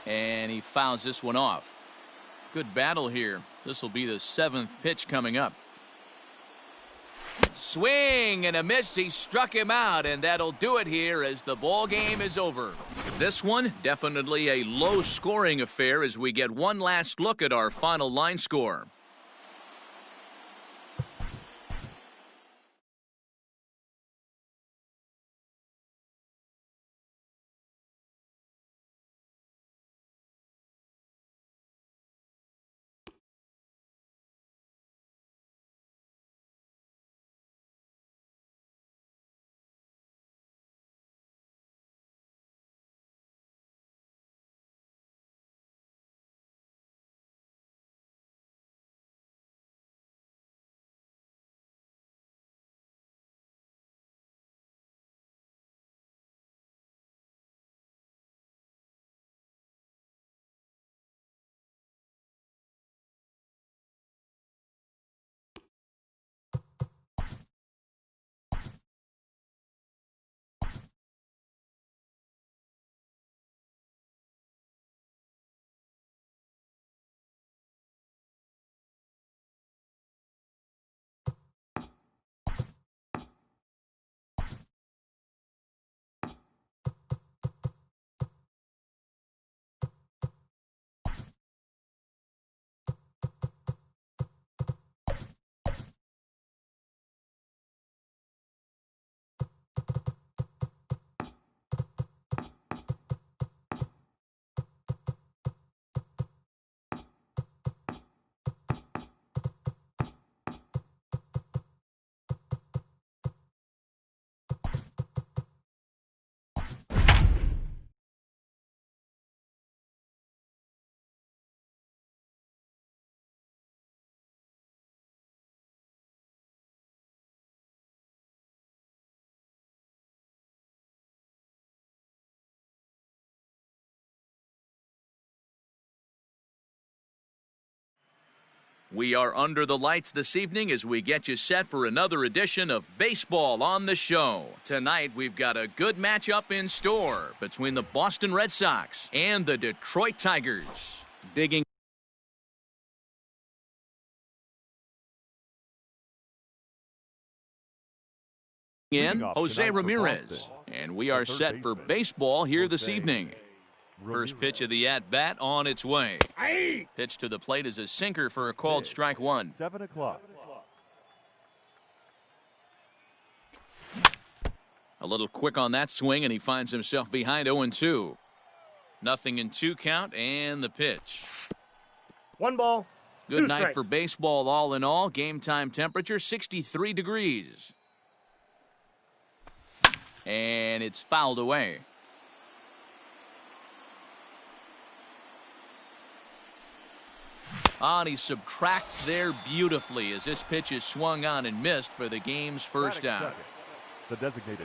And he fouls this one off. Good battle here. This will be the 7th pitch coming up. Swing and a miss. He struck him out, and that'll do it here as the ball game is over. This one definitely a low-scoring affair as we get one last look at our final line score. We are under the lights this evening as we get you set for another edition of Baseball on the Show. Tonight, we've got a good matchup in store between the Boston Red Sox and the Detroit Tigers. Digging in, Jose Ramirez. And we are set for baseball here this evening. First pitch of the at-bat on its way. Pitch to the plate is a sinker for a called strike one. 7 o'clock. A little quick on that swing, and he finds himself behind 0-2. Nothing in 2 count, and the pitch. 1 ball. Good night for baseball all in all. Game time temperature 63 degrees. And it's fouled away. And he subtracts there beautifully as this pitch is swung on and missed for the game's first out.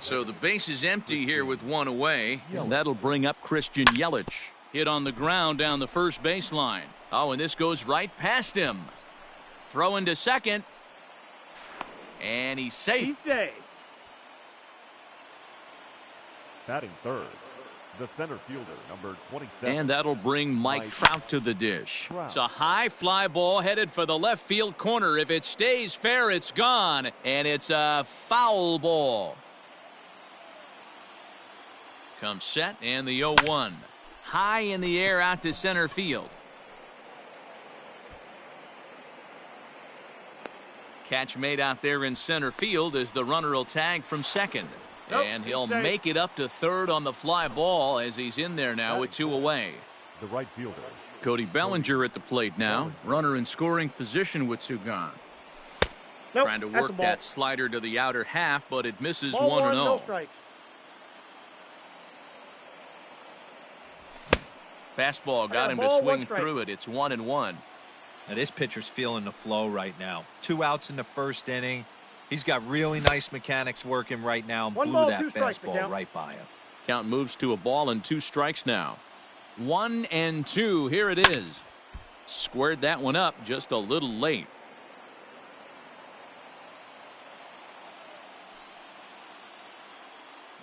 So the base is empty here with 1 away. And that'll bring up Christian Yelich. Hit on the ground down the first baseline. Oh, and this goes right past him. Throw into second. And he's safe. Batting third, the center fielder, number 27. And that'll bring Mike Trout to the dish. It's a high fly ball headed for the left field corner. If it stays fair, it's gone. And it's a foul ball. Comes set, and the 0-1. High in the air out to center field. Catch made out there in center field as the runner will tag from second. And he'll make it up to third on the fly ball as he's in there now with 2 away. The right fielder. Cody Bellinger at the plate now. Runner in scoring position with 2 gone. Trying to work that slider to the outer half, but it misses 1-0. Fastball got him to swing through it. It's 1-1. Now this pitcher's feeling the flow right now. 2 outs in the first inning. He's got really nice mechanics working right now and blew that fastball right by him. Count moves to a ball and 2 strikes now. 1-2. Here it is. Squared that one up just a little late.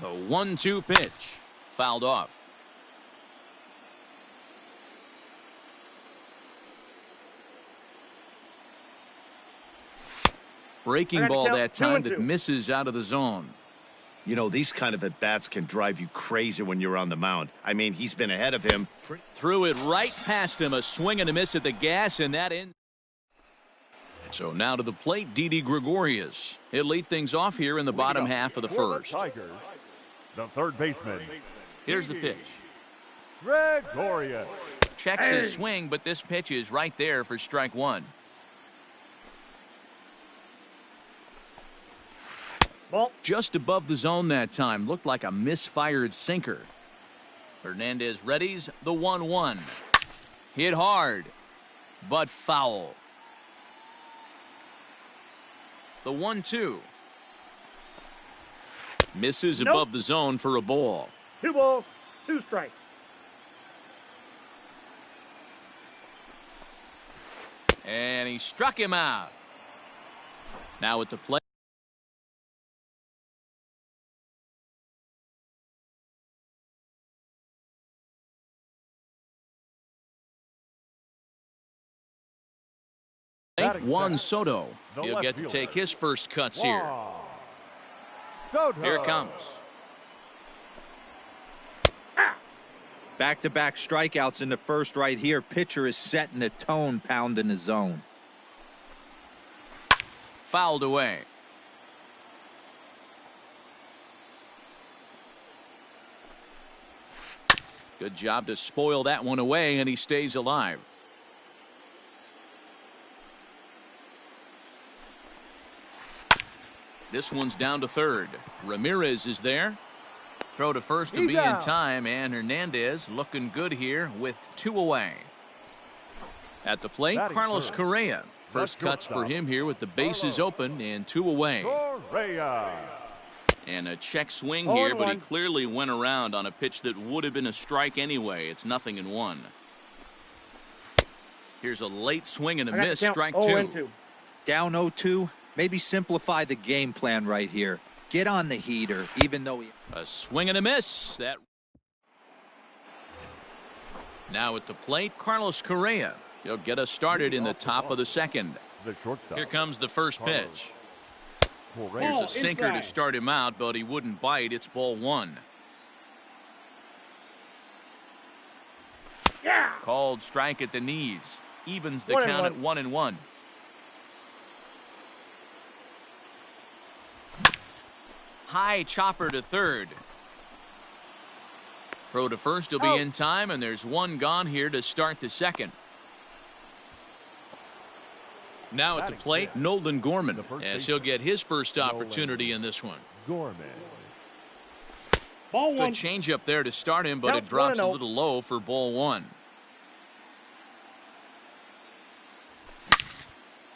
The 1-2 pitch. Fouled off. Breaking ball that time that misses out of the zone. You know, these kind of at-bats can drive you crazy when you're on the mound. I mean, he's been ahead of him. Threw it right past him. A swing and a miss at the gas, and that ends. So now to the plate, Didi Gregorius. He'll lead things off here in the bottom half of the first. Tigers, the third baseman. Here's the pitch. Gregorius. Checks his swing, but this pitch is right there for strike 1. Just above the zone that time. Looked like a misfired sinker. Hernandez readies the 1-1. Hit hard, but foul. The 1-2. Misses above the zone for a ball. 2 balls, 2 strikes. And he struck him out. Now at the plate. Juan Soto. He'll get to take his first cuts here. Here it comes. Back-to-back strikeouts in the first right here. Pitcher is setting the tone, pounding the zone. Fouled away. Good job to spoil that one away, and he stays alive. This one's down to third. Ramirez is there. Throw to first to be in time, and Hernandez looking good here with 2 away. At the plate, Carlos Correa. First cuts for him here with the bases open and 2 away. And a check swing here, but he clearly went around on a pitch that would have been a strike anyway. It's 0-1. Here's a late swing and a I got the miss. count. Strike 0-2. two. Down 0-2. Maybe simplify the game plan right here. Get on the heater, even though he... A swing and a miss. That. Now at the plate, Carlos Correa. He'll get us started in the top of the second. The shortstop. Here comes the first pitch. Correa. Here's Ball a sinker to inside. start him out, but he wouldn't bite. It's ball one. Yeah. Called strike at the knees. Evens the 1-1. count at 1-1. High chopper to third. Throw to first will be Out. in time, and there's one gone here to start the second. Now at the plate, Nolan Gorman, as he'll get his first opportunity in this one. Gorman. Ball Good one. change up there to start him, but Count it drops a 1-0. little low for ball one.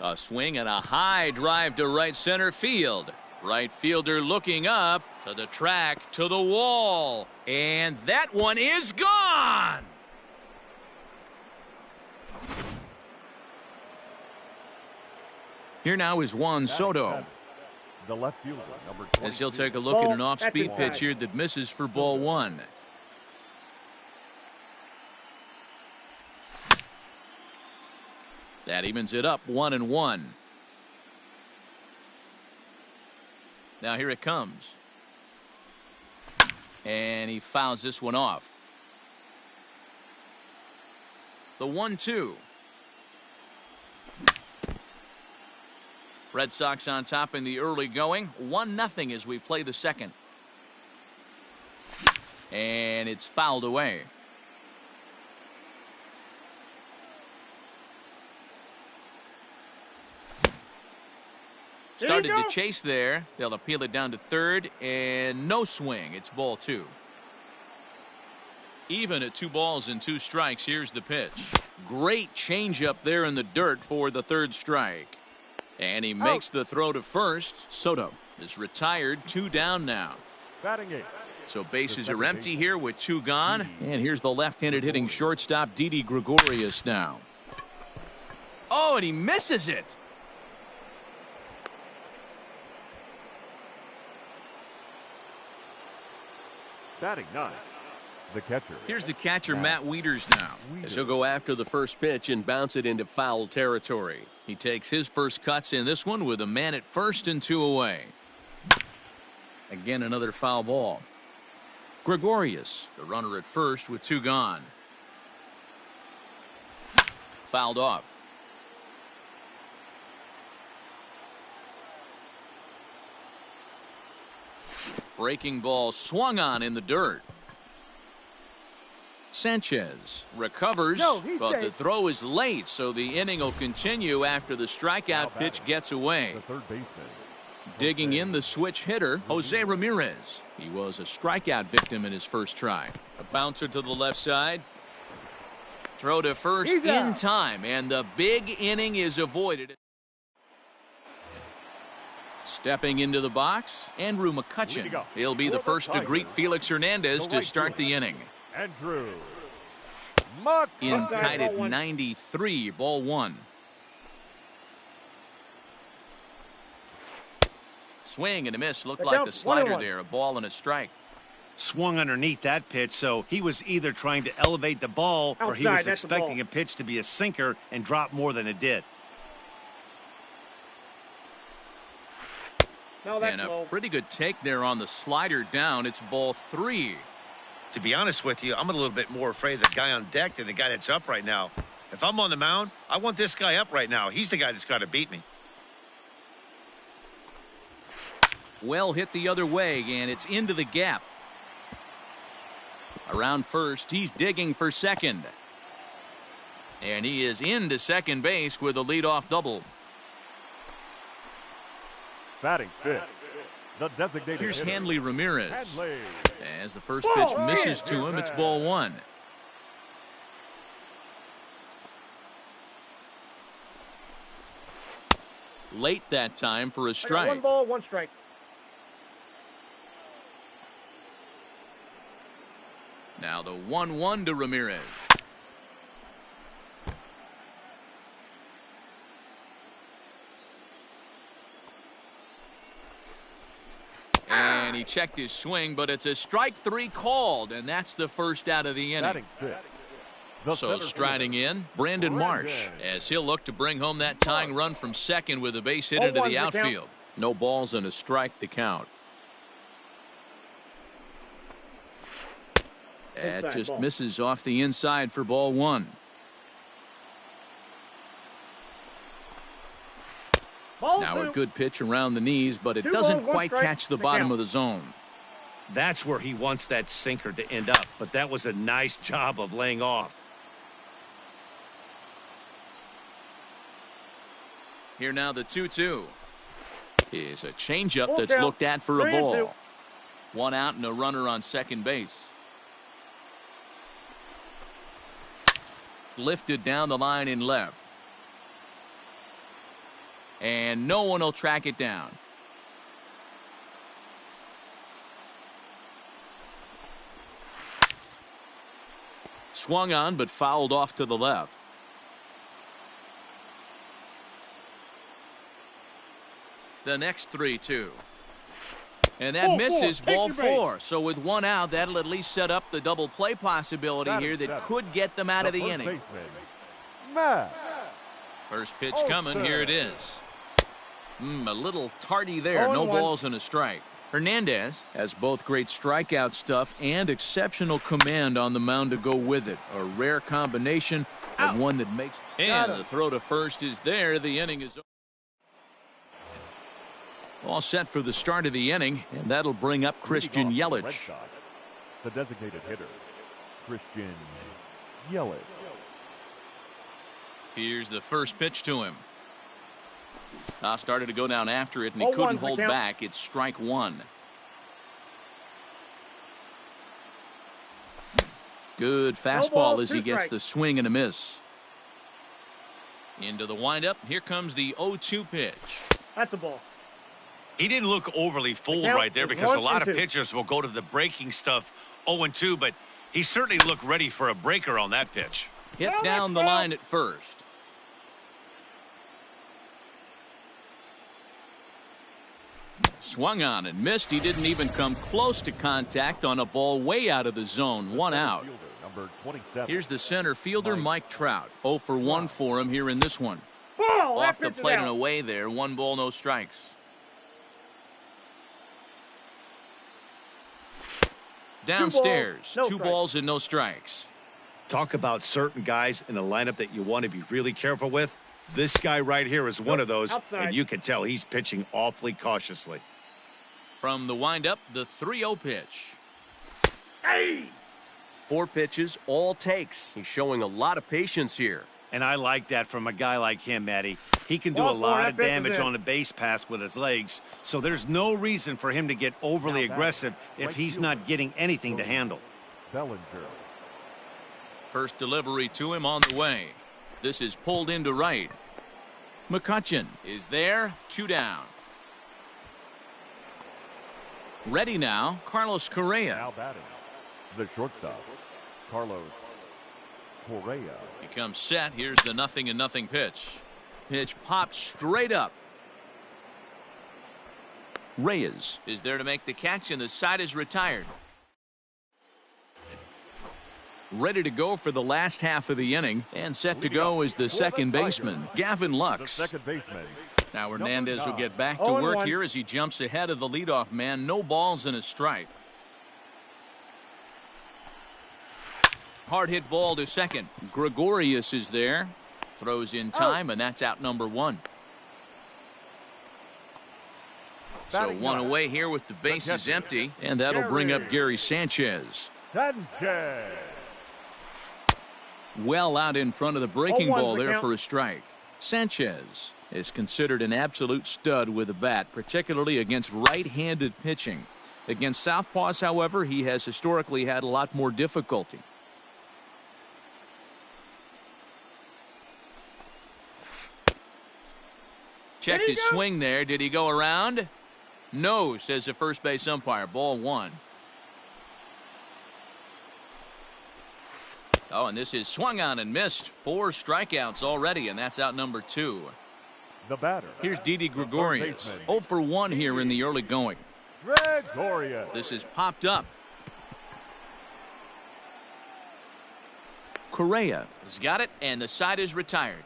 A swing and a high drive to right center field. Right fielder looking up to the track, to the wall. And that one is gone. Here now is Juan Soto, The left fielder, number 20. as he'll take a look at an Ball, off-speed that's pitch inside. here that misses for ball one. That evens it up 1-1. Now here it comes. And he fouls this one off. The 1-2. Red Sox on top in the early going. 1-0 as we play the second. And it's fouled away. There you Started to go. chase there. They'll appeal it down to third, and no swing. It's ball two. Even at 2 balls and 2 strikes. Here's the pitch. Great changeup there in the dirt for the third strike. And he makes the throw to first. Soto is retired. 2 down now. Batting 8. So bases are empty here with 2 gone. And here's the left-handed hitting shortstop, Didi Gregorius now. Oh, and he misses it. Batting 9. The catcher. Here's the catcher, Matt Wieters now, as he'll go after the first pitch and bounce it into foul territory. He takes his first cuts in this one with a man at first and 2 away. Again, another foul ball. Gregorius, the runner at first with 2 gone. Fouled off. Breaking ball swung on in the dirt. Sanchez recovers, No, he's but the safe. throw is late, so the inning will continue after the strikeout pitch gets away. The third baseman. Digging in the switch hitter, Jose Ramirez. He was a strikeout victim in his first try. A bouncer to the left side. Throw to first He's in out. time, and the big inning is avoided. Stepping into the box, Andrew McCutcheon. Leading up He'll be the for the first to Tigers, greet Felix Hernandez the to right start the fielder. inning. Andrew. In Outside, tied at ball one. 93, ball one. Swing and a miss. Looked The like the count's slider 1-1. there. A ball and a strike. Swung underneath that pitch, so he was either trying to elevate the ball or he Outside, was that's a expecting ball. a pitch to be a sinker and drop more than it did. No, that's And a low. pretty good take there on the slider down. It's ball 3. To be honest with you, I'm a little bit more afraid of the guy on deck than the guy that's up right now. If I'm on the mound, I want this guy up right now. He's the guy that's got to beat me. Well hit the other way, and it's into the gap. Around first, he's digging for second. And he is into second base with a leadoff double. Batting 5th. The designated Here's hitter. Hanley Ramirez. Hanley. As the first Ball pitch misses in. to him, it's ball 1. Late that time for a I got 1 strike. ball, 1 strike. Now the 1-1 to Ramirez. he checked his swing, but it's a strike 3 called, and that's the first out of the inning. So striding in, Brandon Marsh, as he'll look to bring home that tying run from second with a base hit into the outfield. No balls and a strike to count. That just misses off the inside for ball 1. Now a good pitch around the knees, but it doesn't quite catch the bottom of the zone. That's where he wants that sinker to end up, but that was a nice job of laying off. Here now the 2-2. Is a changeup that's looked at for a ball. 1 out and a runner on second base. Lifted down the line in left. And no one will track it down. Swung on but fouled off to the left. The next 3-2. And that misses ball 4. So with 1 out, that'll at least set up the double play possibility here that could get them out of the inning. First pitch coming. Here it is. A little tardy there. No balls and a strike. Hernandez has both great strikeout stuff and exceptional command on the mound to go with it. A rare combination and one that makes. And the throw to first is there. The inning is all set for the start of the inning, and that'll bring up Christian Yelich. The designated hitter, Christian Yelich. Here's the first pitch to him. Started to go down after it, and he couldn't hold back. It's strike 1. Good fastball as he gets the swing and a miss. Into the windup. Here comes the 0-2 pitch. That's a ball. He didn't look overly fooled right there because a lot of pitchers will go to the breaking stuff 0-2, but he certainly looked ready for a breaker on that pitch. Hit down the line at first. Swung on and missed. He didn't even come close to contact on a ball way out of the zone. 1 out. Here's the center fielder, Mike Trout. 0 for 1 for him here in this one. Off the plate and away there. 1 ball, no strikes. Downstairs, 2 balls and no strikes. Talk about certain guys in a lineup that you want to be really careful with. This guy right here is one of those, and you can tell he's pitching awfully cautiously. From the windup, the 3-0 pitch. 4 pitches, all takes. He's showing a lot of patience here. And I like that from a guy like him, Matty. He can do a lot of damage on a base pass with his legs, so there's no reason for him to get overly aggressive if he's not getting anything to handle. First delivery to him on the way. This is pulled into right. McCutchen is there. 2 down. Ready now, Carlos Correa. Now batting, the shortstop, Carlos Correa. He comes set. Here's the 0-0 pitch. Pitch popped straight up. Reyes is there to make the catch, and the side is retired. Ready to go for the last half of the inning, and set to go is the second baseman, Gavin Lux. Now Hernandez will get back to work here as he jumps ahead of the leadoff man. No balls and a strike. Hard hit ball to second. Gregorius is there. Throws in time, and that's out number 1. So 1 away here with the bases empty, and that'll bring up Gary Sanchez. Well out in front of the breaking ball there for a strike. Sanchez is considered an absolute stud with a bat, particularly against right-handed pitching. Against southpaws, however, he has historically had a lot more difficulty. Checked his swing there. Did he go around? No, says the first base umpire. Ball 1. Oh, and this is swung on and missed. 4 strikeouts already, and that's out number 2. The batter. Here's Didi Gregorius. 0 for 1 here in the early going. Gregorius. This is popped up. Correa has got it, and the side is retired.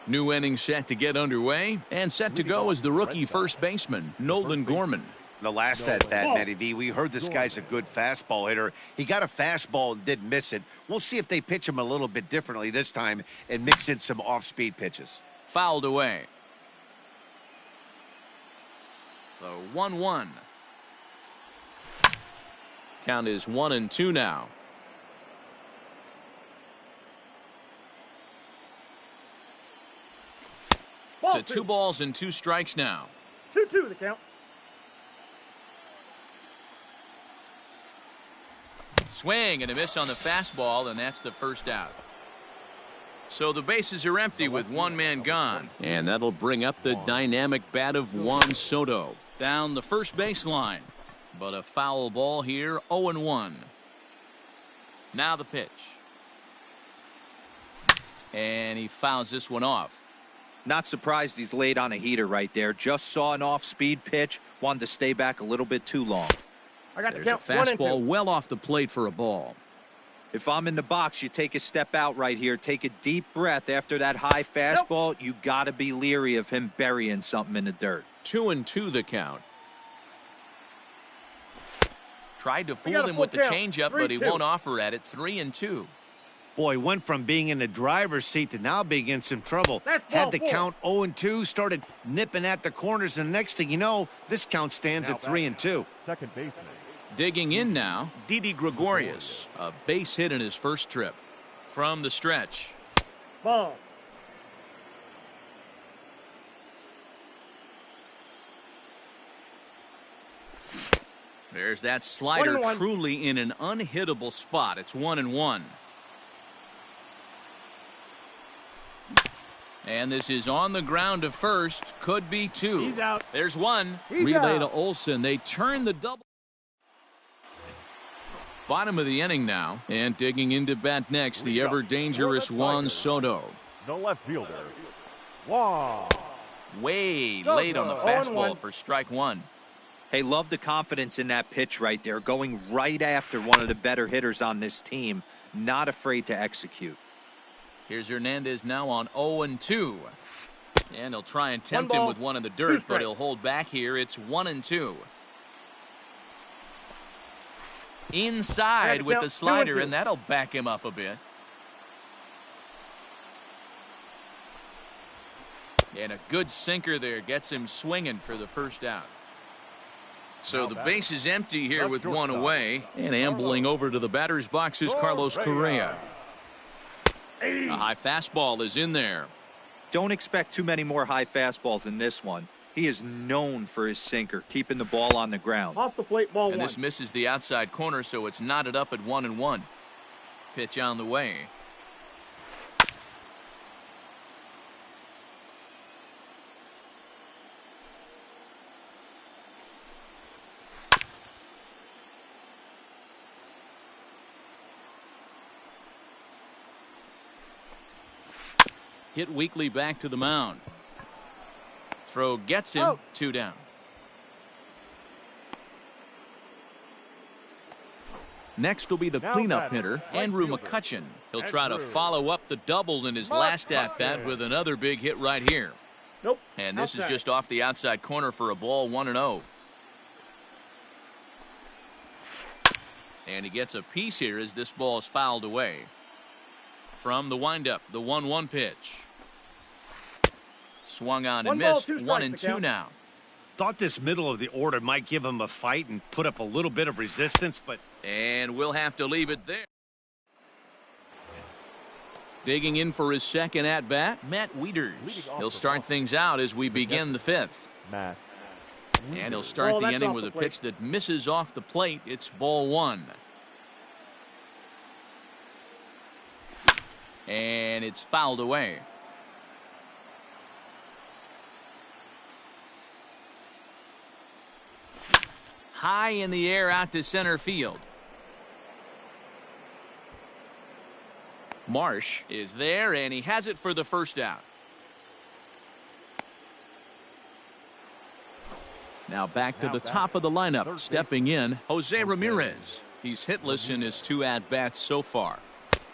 New inning set to get underway, and set to go is the rookie first baseman, Nolan Gorman. The last at bat, Matty V, we heard this guy's a good fastball hitter. He got a fastball and didn't miss it. We'll see if they pitch him a little bit differently this time and mix in some off-speed pitches. Fouled away. The 1-1. Count is 1-2 now. To 2 balls and 2 strikes now. 2-2 the count. Swing and a miss on the fastball, and that's the first out. So the bases are empty with 1 man gone. And that'll bring up the dynamic bat of Juan Soto. Down the first baseline. But a foul ball here, 0-1. Now the pitch. And he fouls this one off. Not surprised he's laid on a heater right there. Just saw an off-speed pitch. Wanted to stay back a little bit too long. I got There's the a count. fastball well off the plate for a ball. If I'm in the box, you take a step out right here. Take a deep breath after that high fastball. You got to be leery of him burying something in the dirt. 2-2 the count. Tried to fool him with the count. changeup, but he 3-2. won't offer at it. 3-2. Boy, went from being in the driver's seat to now being in some trouble. That's Had ball the 4. count 0-2, started nipping at the corners, and the next thing you know, this count stands at 3-2. Second baseman. Digging in now, Didi Gregorius. A base hit in his first trip. From the stretch. Ball. There's that slider 1-1. truly in an unhittable spot. It's 1-1. And this is on the ground to first. Could be 2. He's out. There's 1. He's Relay out. to Olsen. They turn the double. Bottom of the inning now. And digging into bat next, the ever dangerous Juan Soto. No left fielder. Juan. Way Soto. late on the fastball 0-1. for strike 1. Hey, love the confidence in that pitch right there. Going right after one of the better hitters on this team. Not afraid to execute. Here's Hernandez now on 0-2. And he'll try and tempt him with one in the dirt, but he'll hold back here. It's 1-2. Inside with the slider, and that'll back him up a bit. And a good sinker there gets him swinging for the first out. So the base is empty here with 1 away. And ambling over to the batter's box is Carlos Correa. A high fastball is in there. Don't expect too many more high fastballs in this one. He is known for his sinker, keeping the ball on the ground. Off the plate, ball 1. And this misses the outside corner, so it's knotted up at 1-1. Pitch on the way. Hit weakly back to the mound. Throw gets him. 2 down. Next will be the cleanup hitter, Andrew McCutchen. He'll try to follow up the double in his last at-bat with another big hit right here. Nope. And this is just off the outside corner for a ball, 1-0. And he gets a piece here as this ball is fouled away. From the windup, the 1-1 pitch. Swung on and missed. 1-2 now. Thought this middle of the order might give him a fight and put up a little bit of resistance, but... And we'll have to leave it there. Digging in for his second at-bat, Matt Wieters. He'll start things out as we begin the 5th. Matt. And he'll start the inning with a pitch that misses off the plate. It's ball 1. And it's fouled away. High in the air out to center field. Marsh is there, and he has it for the first out. Now back to the top of the lineup. Stepping in, Jose Ramirez. He's hitless in his 2 at-bats so far.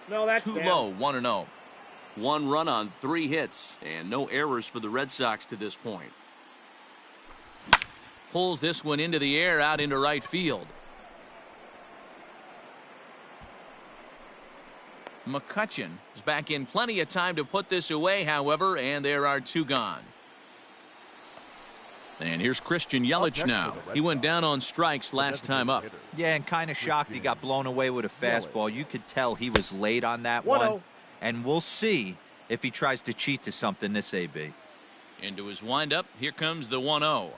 No, that's Too down. low, 1-0. 1 run on 3 hits, and no errors for the Red Sox to this point. Pulls this one into the air out into right field. McCutchen is back in plenty of time to put this away, however, and there are 2 gone. And here's Christian Yelich now. He went down on strikes last time up. Yeah, and kind of shocked he got blown away with a fastball. You could tell he was late on that 1-0. one. And we'll see if he tries to cheat to something this AB. Into his windup, here comes the 1-0.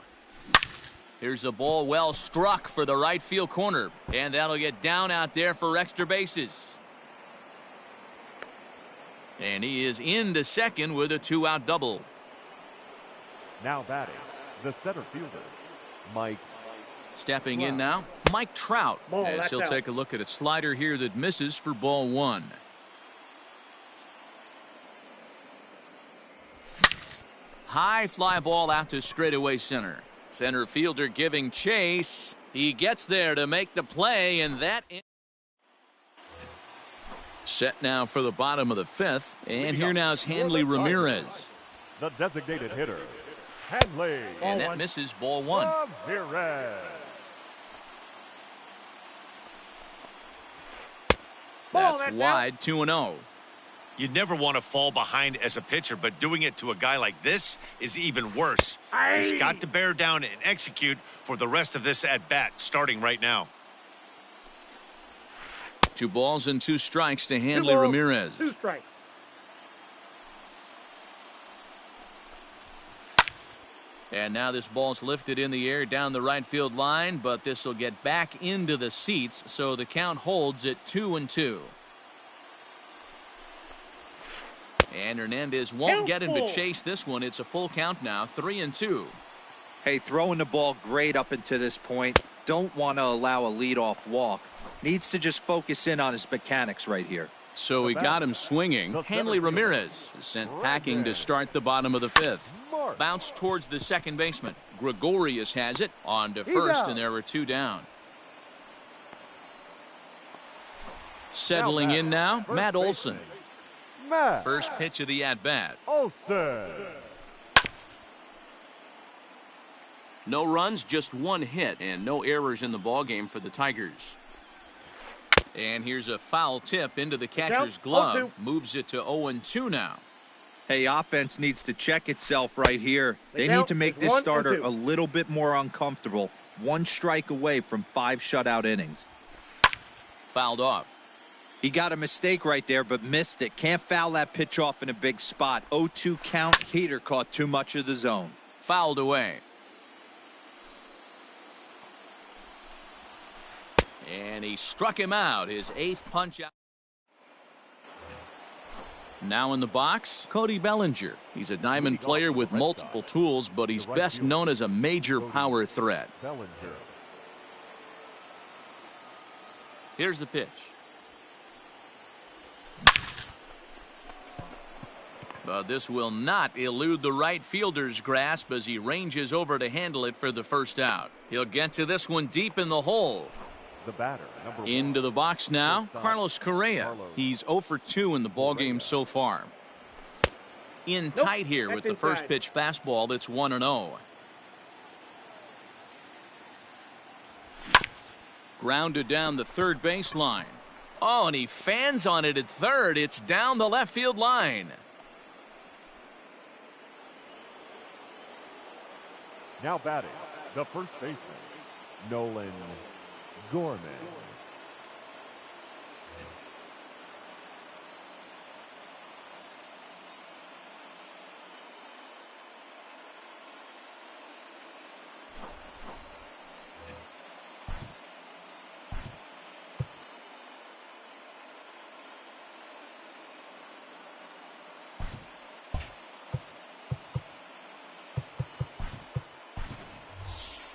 Here's a ball well struck for the right field corner, and that'll get down out there for extra bases. And he is into second with a 2-out double. Now batting, the center fielder, Mike. Stepping in now, Mike Trout, Ball, as that's he'll out. take a look at a slider here that misses for ball 1. High fly ball out to straightaway center. Center fielder giving chase. He gets there to make the play, and that set now for the bottom of the 5th. And here now is Hanley Ramirez. The designated hitter, Hanley. And that misses ball 1. Ramirez. That's that's wide, 2-0. You'd never want to fall behind as a pitcher, but doing it to a guy like this is even worse. He's got to bear down and execute for the rest of this at-bat, starting right now. 2 balls and 2 strikes to Hanley 2 balls, Ramirez. 2 strikes. And now this ball's lifted in the air down the right field line, but this will get back into the seats, so the count holds at 2-2. And Hernandez won't get him to chase this one. It's a full count now, 3-2. Hey, throwing the ball great up until this point. Don't want to allow a leadoff walk. Needs to just focus in on his mechanics right here. So he got him swinging. Hanley Ramirez is sent packing to start the bottom of the 5th. Bounce towards the second baseman. Gregorius has it on to first, and there were 2 down. Settling in now, Matt Olson. First pitch of the at-bat. Olson. No runs, just 1 hit, and no errors in the ballgame for the Tigers. And here's a foul tip into the catcher's glove. Moves it to 0-2 now. Hey, offense needs to check itself right here. They need to make this starter a little bit more uncomfortable. 1 strike away from 5 shutout innings. Fouled off. He got a mistake right there, but missed it. Can't foul that pitch off in a big spot. 0-2 count. Heater caught too much of the zone. Fouled away. And he struck him out. His 8th punch out. Now in the box, Cody Bellinger. He's a diamond player with multiple tools, but he's best known as a major power threat. Here's the pitch. But this will not elude the right fielder's grasp as he ranges over to handle it for the first out. He'll get to this one deep in the hole. The batter, number 1. Into the box now, Carlos Correa. He's 0 for 2 in the ballgame so far. In tight here with the first pitch fastball that's 1-0. Grounded down the third baseline. Oh, and he fans on it at third. It's down the left field line. Now batting, the first baseman, Nolan Gorman.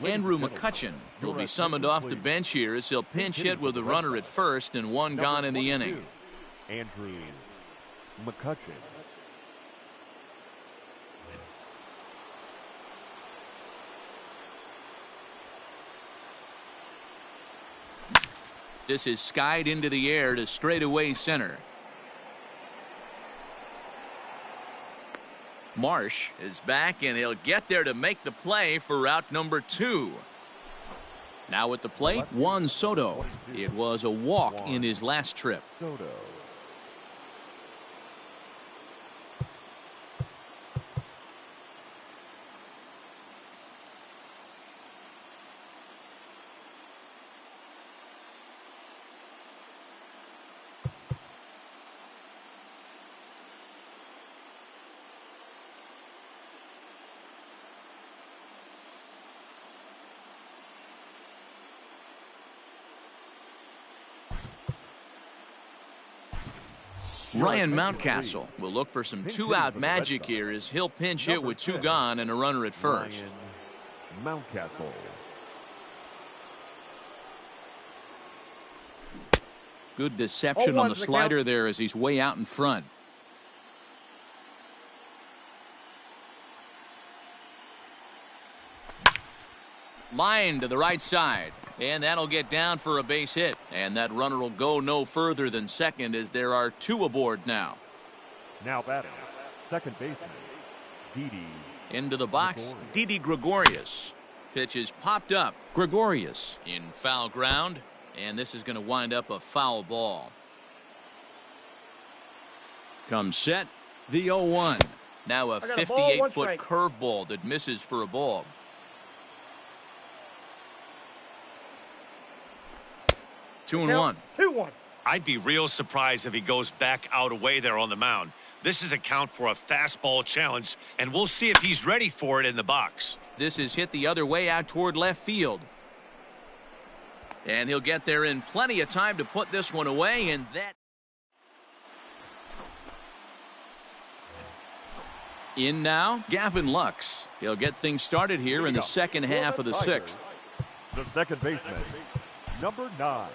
Andrew McCutchen will be summoned off the bench here as he'll pinch hit with a runner at first and 1 gone in the inning. Andrew McCutchen. This is skied into the air to straightaway center. Marsh is back, and he'll get there to make the play for route number 2. Now at the plate, Juan Soto. It was a walk in his last trip. Soto. Ryan Mountcastle will look for some two-out magic here as he'll pinch hit with 2 gone and a runner at first. Ryan Mountcastle. Good deception on the slider there as he's way out in front. Line to the right side. And that'll get down for a base hit. And that runner will go no further than second as there are 2 aboard now. Now batting, second baseman, Didi. Into the box, Didi Gregorius. Pitch is popped up. Gregorius in foul ground. And this is going to wind up a foul ball. Comes set, the 0-1. Now a 58-foot curveball that misses for a ball. Two and one. 2-1. I'd be real surprised if he goes back out away there on the mound. This is a count for a fastball challenge, and we'll see if he's ready for it in the box. This is hit the other way out toward left field. And he'll get there in plenty of time to put this one away, and that. In now, Gavin Lux. He'll get things started here in the second half of the 6th. The second baseman, number 9.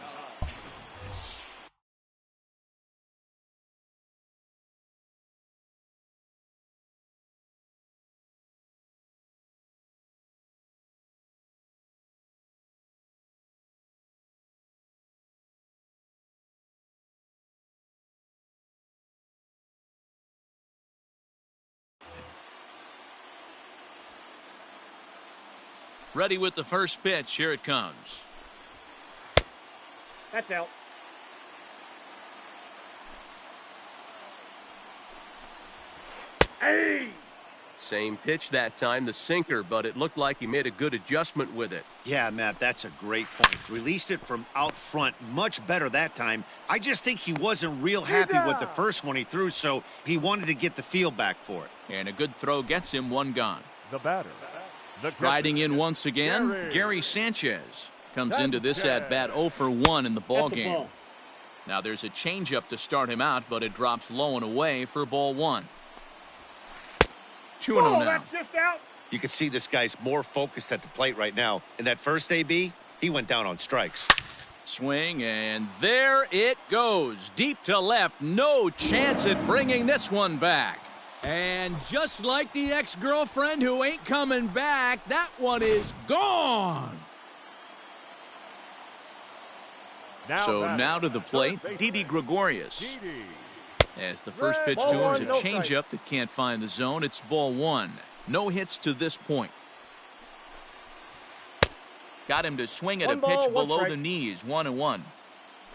Ready with the first pitch. Here it comes. That's out. Hey! Same pitch that time, the sinker, but it looked like he made a good adjustment with it. Yeah, Matt, that's a great point. Released it from out front much better that time. I just think he wasn't real happy with the first one he threw, so he wanted to get the feel back for it. And a good throw gets him one gone. The batter. Riding in once again, Gary Sanchez comes into this at-bat 0 for 1 in the ballgame. Now there's a changeup to start him out, but it drops low and away for ball 1. 2-0 now. That's just out. You can see this guy's more focused at the plate right now. In that first AB, he went down on strikes. Swing, and there it goes. Deep to left. No chance at bringing this one back. And just like the ex-girlfriend who ain't coming back, that one is gone. Now to the plate, Didi Gregorius. As the first pitch to him is a changeup that can't find the zone. It's ball 1. No hits to this point. Got him to swing at a pitch below the knees. 1-1.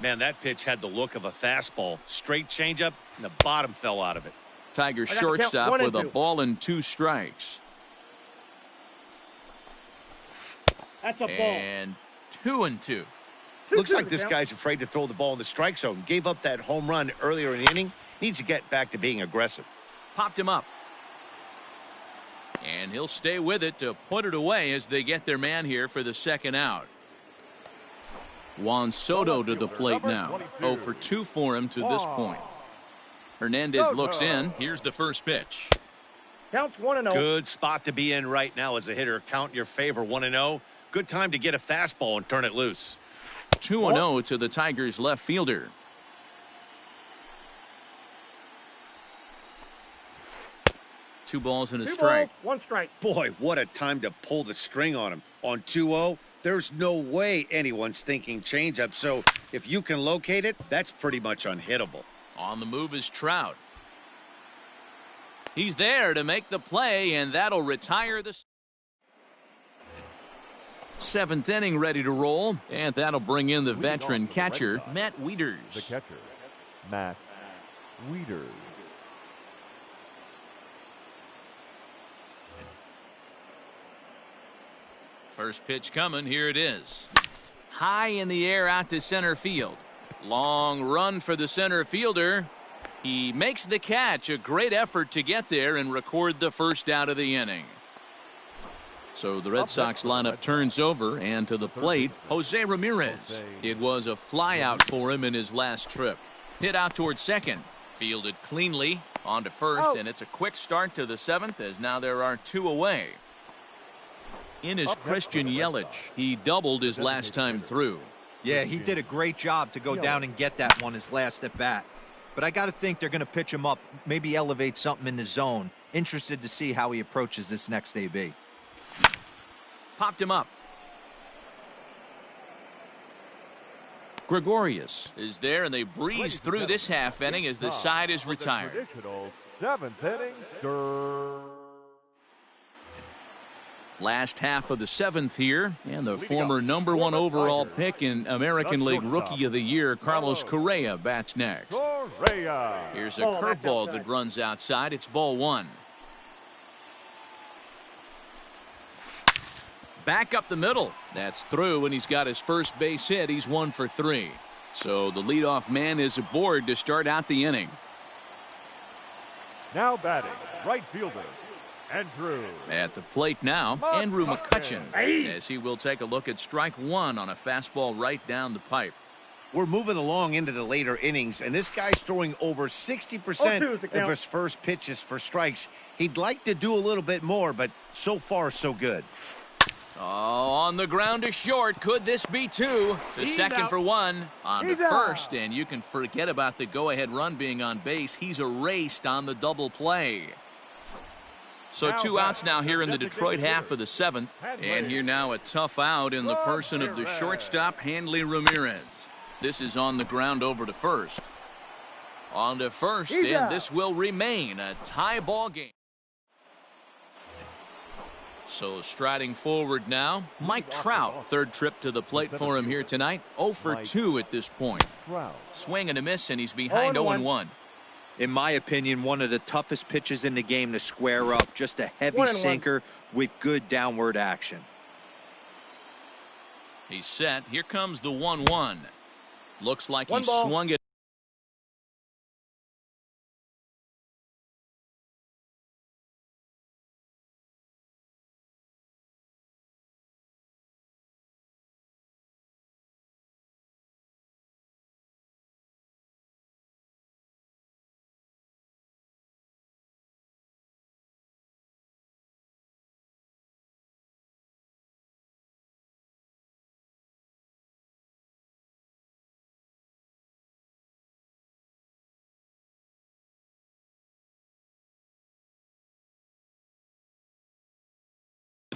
Man, that pitch had the look of a fastball. Straight changeup, and the bottom fell out of it. Tiger shortstop with a ball and 2 strikes. That's a ball. And 2-2. Looks like this guy's afraid to throw the ball in the strike zone. Gave up that home run earlier in the inning. Needs to get back to being aggressive. Popped him up. And he'll stay with it to put it away as they get their man here for the second out. Juan Soto to the plate now. 0 for 2 for him to this point. Hernandez looks in. Here's the first pitch. Counts 1-0. Good spot to be in right now as a hitter. Count in your favor, 1-0. Good time to get a fastball and turn it loose. 2-0 to the Tigers left fielder. 2 balls and a 2 strike. balls, 1 strike. Boy, what a time to pull the string on him. On 2-0, there's no way anyone's thinking changeup. So if you can locate it, that's pretty much unhittable. On the move is Trout. He's there to make the play, and that'll retire the 7th inning, ready to roll, and that'll bring in the veteran catcher, Matt Wieters. The catcher, Matt Wieters. First pitch coming. Here it is. High in the air out to center field. Long run for the center fielder. He makes the catch. A great effort to get there and record the first out of the inning. So the Red Sox lineup turns over, and to the plate, Jose Ramirez. It was a flyout for him in his last trip. Hit out towards second. Fielded cleanly. On to first, and it's a quick start to the 7th, as now there are 2 away. In is Christian Yelich. He doubled his last time through. Yeah, he did a great job to go down and get that one his last at bat. But I got to think they're going to pitch him up, maybe elevate something in the zone. Interested to see how he approaches this next AB. Popped him up. Gregorius is there, and they breeze through this half inning as the side is retired. Traditional 7th inning stir. Last half of the 7th here, and the former #1 overall pick in American League Rookie of the Year, Carlos Correa, bats next. Correa. Here's a curveball that runs outside. It's ball 1. Back up the middle. That's through, and he's got his first base hit. He's 1 for 3. So the leadoff man is aboard to start out the inning. Now batting, right fielder, Andrew. At the plate now, Andrew McCutchen, as he will take a look at strike 1 on a fastball right down the pipe. We're moving along into the later innings, and this guy's throwing over 60% of his first pitches for strikes. He'd like to do a little bit more, but so far so good. Oh, on the ground to short. Could this be 2? To second for 1. On to first, and you can forget about the go-ahead run being on base. He's erased on the double play. So 2 outs now here in the Detroit half of the 7th. And here now a tough out in the person of the shortstop, Hanley Ramirez. This is on the ground over to first. On to first, and this will remain a tie ball game. So striding forward now, Mike Trout. 3rd trip to the plate for him here tonight. 0 for 2 at this point. Swing and a miss, and he's behind 0-1. In my opinion, one of the toughest pitches in the game to square up. Just a heavy sinker with good downward action. He's set. Here comes the 1-1. Looks like he swung it.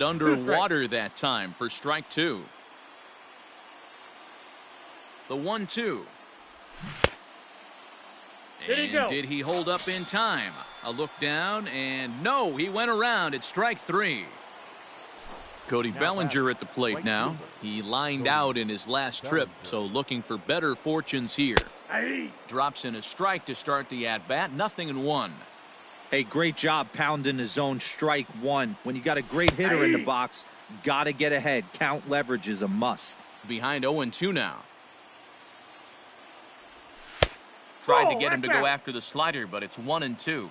Underwater that time for strike 2. The 1-2. And did he hold up in time? A look down, and no, he went around. It's strike 3. Cody Bellinger at the plate now. He lined out in his last trip, so looking for better fortunes here. Drops in a strike to start the at-bat. 0-1. Hey, great job pounding the zone. Strike 1. When you got a great hitter in the box, got to get ahead. Count leverage is a must. Behind 0-2 now. Tried to get him to go after the slider, but it's 1-2.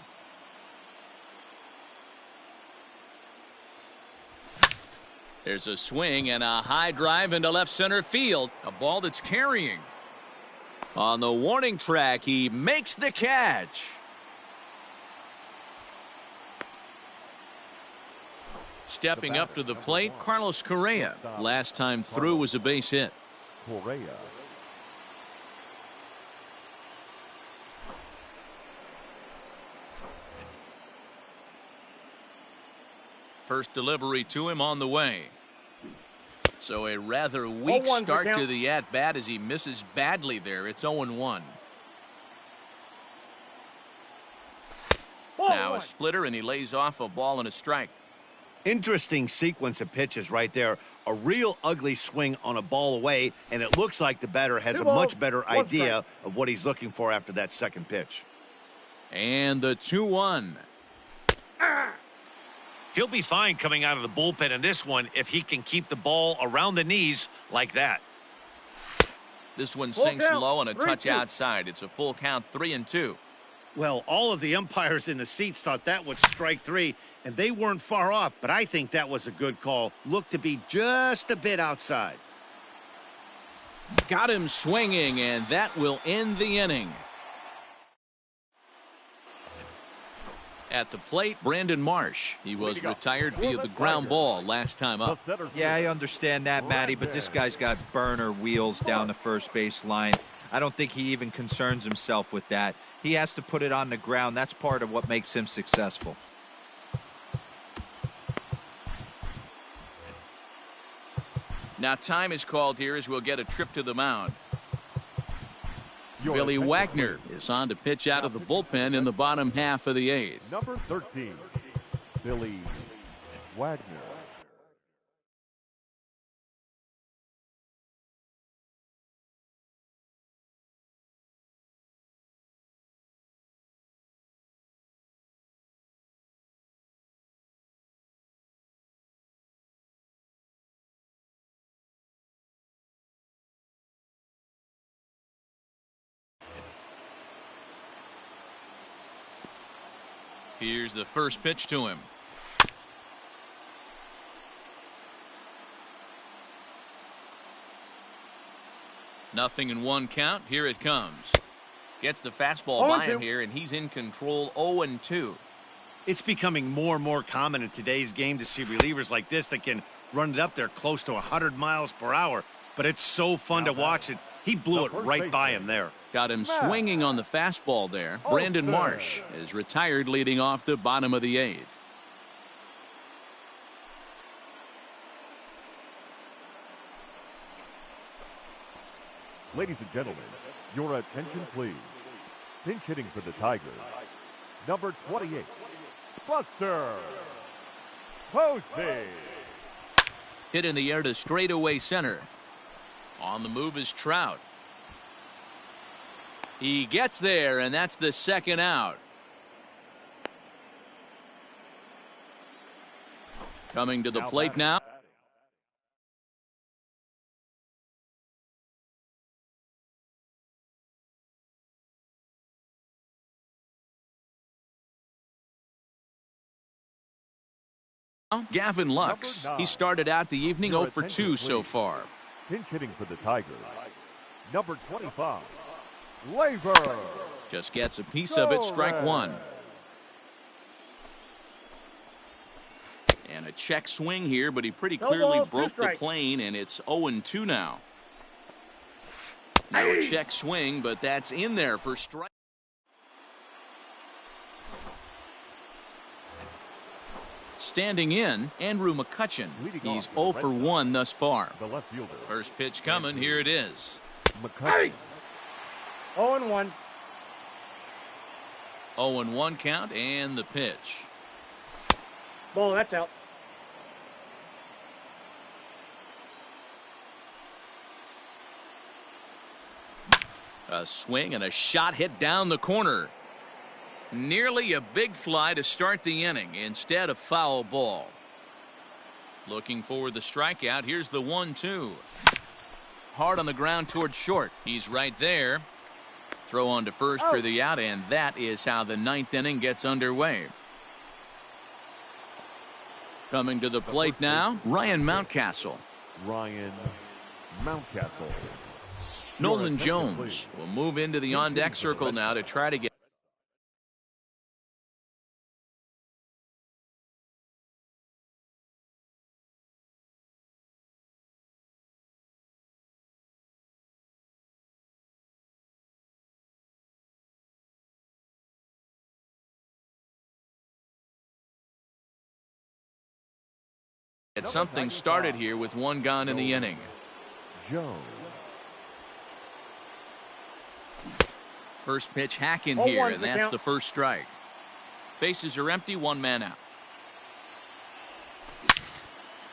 There's a swing and a high drive into left center field. A ball that's carrying. On the warning track, he makes the catch. Stepping up to the plate, Carlos Correa. Last time through was a base hit. Correa. First delivery to him on the way. So a rather weak start to the at-bat as he misses badly there. It's 0-1. Now a splitter, and he lays off a ball and a strike. Interesting sequence of pitches right there. A real ugly swing on a ball away, and it looks like the batter has a much better idea of what he's looking for after that second pitch. And the 2-1. He'll be fine coming out of the bullpen in this one if he can keep the ball around the knees like that. This one sinks low and a touch outside. It's a full count, 3-2. Well, all of the umpires in the seats thought that was strike three, and they weren't far off, but I think that was a good call. Looked to be just a bit outside. Got him swinging, and that will end the inning. At the plate, Brandon Marsh. He was retired via the ground ball last time up. Yeah, I understand that, Matty, but this guy's got burner wheels down the first base line. I don't think he even concerns himself with that. He has to put it on the ground. That's part of what makes him successful. Now time is called here as we'll get a trip to the mound. Billy Wagner is on to pitch out of the bullpen in the bottom half of the eighth. Number 13, Billy Wagner. Here's the first pitch to him. Nothing in one count. Here it comes. Gets the fastball by him here, and he's in control. 0-2. It's becoming more and more common in today's game to see relievers like this that can run it up there close to 100 miles per hour. But it's so fun to watch it. He blew it right by him there. Got him swinging on the fastball there. Brandon Marsh is retired leading off the bottom of the eighth. Ladies and gentlemen, your attention please. Pinch hitting for the Tigers, number 28, Buster Posey. Hit in the air to straightaway center. On the move is Trout. He gets there, and that's the second out. Coming to the plate now. Gavin Lux. He started out the evening 0 for 2 so far. Pinch hitting for the Tigers, number 25, Labor. Just gets a piece of it, strike one. And a check swing here, but he pretty clearly broke the plane, and it's 0-2 now. Now a check swing, but that's in there for strike. Standing in, Andrew McCutchen. He's 0 for 1 thus far. The left fielder. First pitch coming. Here it is. McCutchen. 0-1. 0-1 count, and the pitch. Ball, that's out. A swing and a shot hit down the corner. Nearly a big fly to start the inning. Instead, a foul ball. Looking for the strikeout. Here's the 1-2. Hard on the ground towards short. He's right there. Throw on to first for the out, and that is how the ninth inning gets underway. Coming to the plate now, Ryan Mountcastle. Ryan Mountcastle. Nolan Jones will move into the on-deck circle now to try to get Get something started here with one gone in the inning. Joe. First pitch hack in 0-1 here, and the that's count. the first strike. Bases are empty, one man out.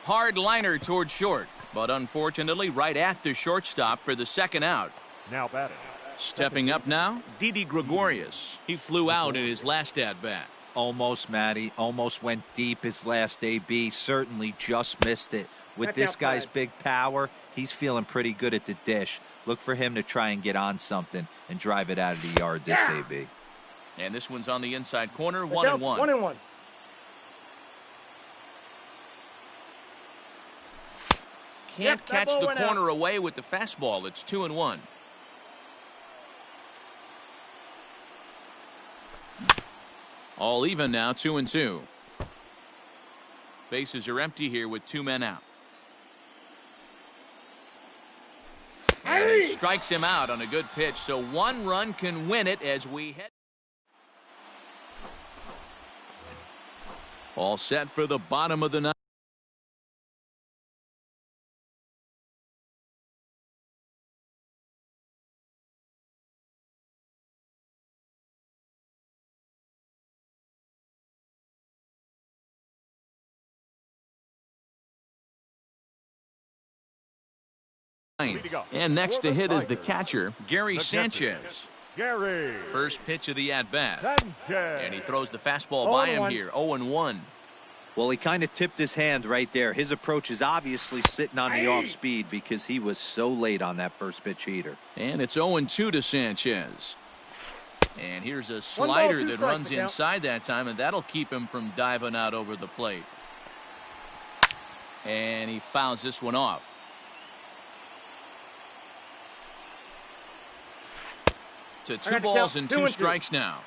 Hard liner towards short, but unfortunately right at the shortstop for the second out. Now batting. Stepping up now, Didi Gregorius. He flew out in his last at-bat. Almost, Matty. Almost went deep his last AB. Certainly just missed it. With That's this guy's outside. big power, he's feeling pretty good at the dish. Look for him to try and get on something and drive it out of the yard this AB. And this one's on the inside corner, The 1-1. count's 1-1. Can't Yep, that catch ball the went out. corner away with the fastball. It's 2-1. All even now, 2-2. Bases are empty here with two men out. And he strikes him out on a good pitch, so one run can win it as we head. All set for the bottom of the ninth. And next to hit is the catcher, Gary Sanchez. Gary. First pitch of the at-bat. Sanchez. And he throws the fastball by him 0-1. here, 0-1. Well, he kind of tipped his hand right there. His approach is obviously sitting on the off speed because he was so late on that first pitch heater. And it's 0-2 to Sanchez. And here's a slider 2 that strikes runs to count. inside that time, and that'll keep him from diving out over the plate. And he fouls this one off. To two got to balls count and 2 two and 2. strikes now.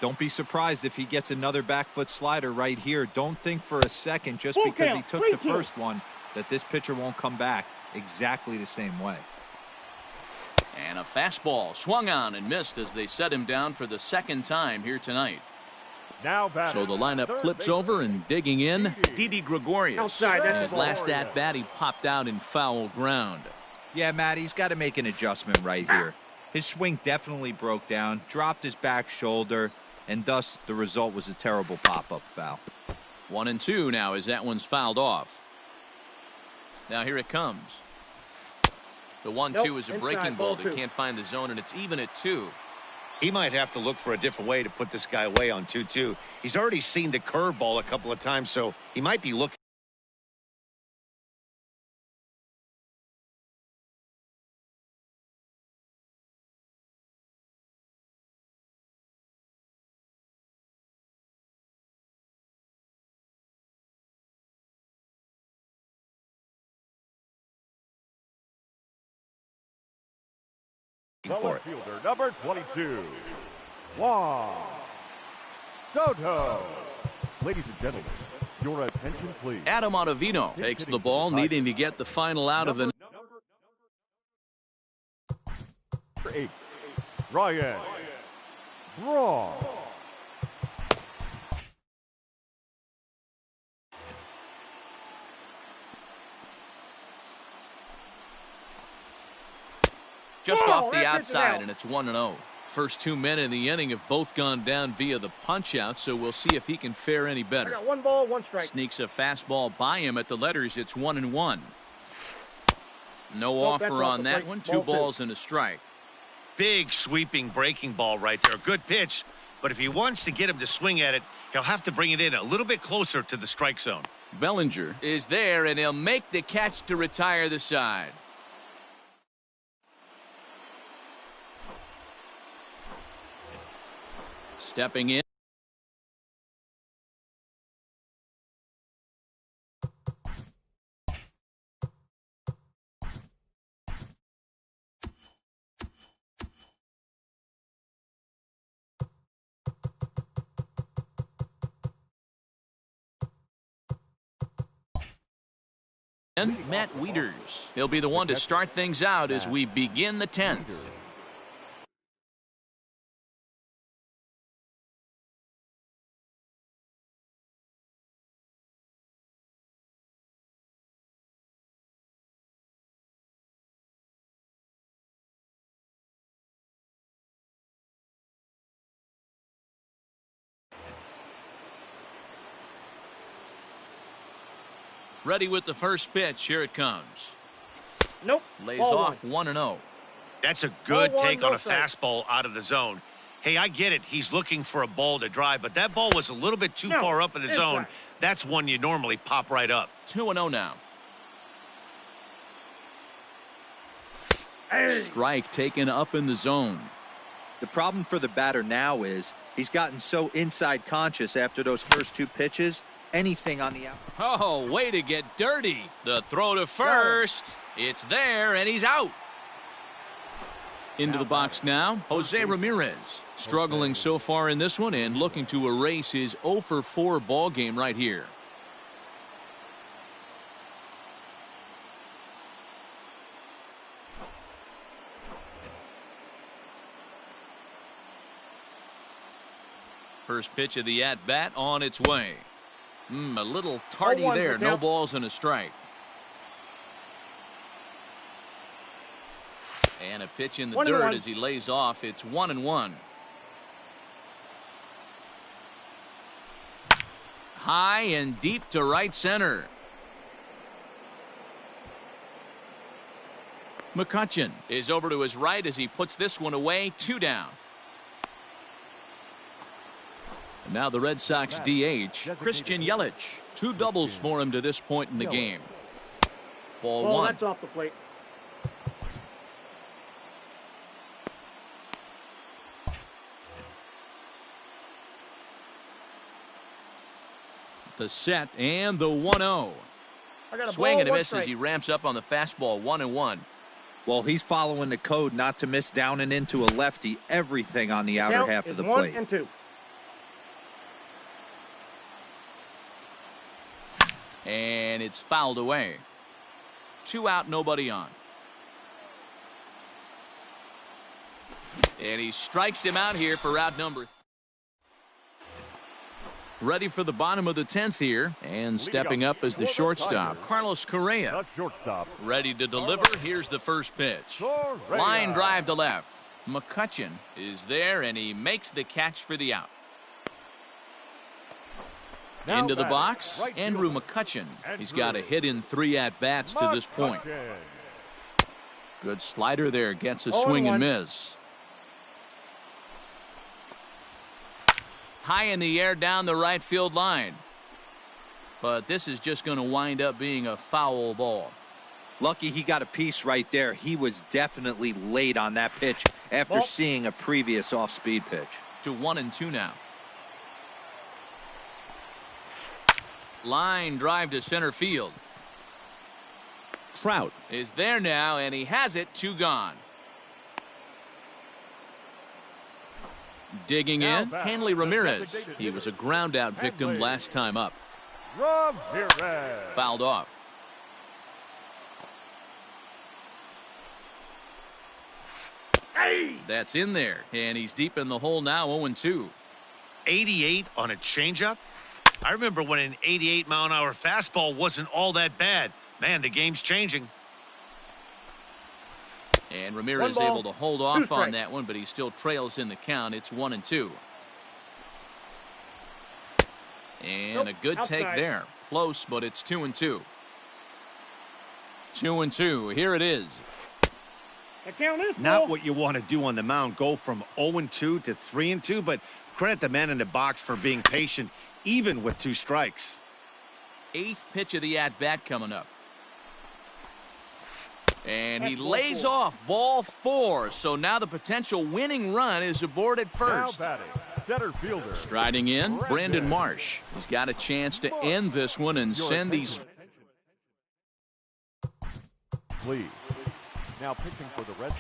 Don't be surprised if he gets another back foot slider right here. Don't think for a second just Full because he count, took the 3-2. first one that this pitcher won't come back exactly the same way. And a fastball swung on and missed as they set him down for the second time here tonight. Now batting. So the lineup Third flips baseman. over and digging in, Didi Gregorius. Outside, that's In the his ball. last at-bat, he popped out in foul ground. Yeah, Matt, he's got to make an adjustment right here. His swing definitely broke down, dropped his back shoulder, and thus the result was a terrible pop-up foul. 1-2 now as that one's fouled off. Now here it comes. The 1-2 Nope, is a inside, breaking ball ball that 2. can't find the zone, and it's even at 2. He might have to look for a different way to put this guy away on 2-2. He's already seen the curveball a couple of times, so he might be looking. The for left it. fielder, number 22, Juan Soto. Ladies and gentlemen, your attention, please. Adam Ottavino takes the ball, needing to get the final out of the... Number 8, Ryan Braun. Just off the that pitch is outside, out. and it's 1-0. First 2 men in the inning have both gone down via the punch-out, so we'll see if he can fare any I better. got 1 ball, 1 strike. Sneaks a fastball by him at the letters. It's 1-1. No Nope, that's offer off on the that plate. one. Ball 2 2. balls and a strike. Big sweeping breaking ball right there. Good pitch, but if he wants to get him to swing at it, he'll have to bring it in a little bit closer to the strike zone. Bellinger is there, and he'll make the catch to retire the side. Stepping in. And Matt Wieters. He'll be the one to start things out as we begin the 10th. Ready with the first pitch. Here it comes. Nope. Lays Ball off 1-0. That's a good Ball one, take no on a strike. fastball out of the zone. Hey, I get it. He's looking for a ball to drive, but that ball was a little bit too No, far up in the inside. zone. That's one you normally pop right up. 2-0 now. Hey. Strike taken up in the zone. The problem for the batter now is he's gotten so inside conscious after those first two pitches. Anything on the out. Oh, way to get dirty. The throw to first. It's there, and he's out. Into the box now, Jose Ramirez. Struggling so far in this one and looking to erase his 0-for-4 ball game right here. First pitch of the at-bat on its way. A little tardy 0-1 there. for No count. balls and a strike. And a pitch in the 1-1. dirt as he lays off. It's 1-1. High and deep to right center. McCutchen is over to his right as he puts this one away. 2 down. And now the Red Sox DH, Christian Yelich. 2 doubles for him to this point in the game. Ball Ball, 1. that's off the plate. The set and the 1-0. I got a Swing ball, and a one miss as strike. he ramps up on the fastball. 1-1. Well, he's following the code not to miss down and into a lefty. Everything on the outer Count half is of the 1 plate. and 2. And it's fouled away. 2 out, nobody on. And he strikes him out here for out number 3. Ready for the bottom of the 10th here. And stepping up as the shortstop, Carlos Correa. The shortstop. Ready to deliver. Here's the first pitch. Correa. Line drive to left. McCutchen is there, and he makes the catch for the out. Now Into the batting, box, right Andrew fielder, McCutchen. He's Andrew got a hit in 3 at-bats to this point. McCutchen. Good slider there. Gets a 0-1. swing and miss. High in the air down the right field line. But this is just going to wind up being a foul ball. Lucky he got a piece right there. He was definitely late on that pitch after Ball. seeing a previous off-speed pitch. To 1-2 now. Line drive to center field. Trout is there now, and he has it. 2 gone. Digging in, Hanley Ramirez. He was a ground out victim last time up. Ramirez. Fouled off. That's in there, and he's deep in the hole now. 0-2. 88 on a changeup? I remember when an 88-mile-an-hour fastball wasn't all that bad. Man, the game's changing. And Ramirez 1 ball, able to hold 2 off on strikes. that one, but he still trails in the count. It's 1-2. And Nope, a good take outside. there. Close, but it's 2-2. 2-2. Here it is. The count is Not ball. what you want to do on the mound, go from 0-2 to 3-2, but credit the man in the box for being patient, even with 2 strikes. 8th pitch of the at-bat coming up. And he That's ball lays 4. off ball 4. So now the potential winning run is aboard at first. Now batting, center fielder. Striding in, Brandon Marsh. He's got a chance to end this one and Your send these. attention, please. Now pitching for the Reds.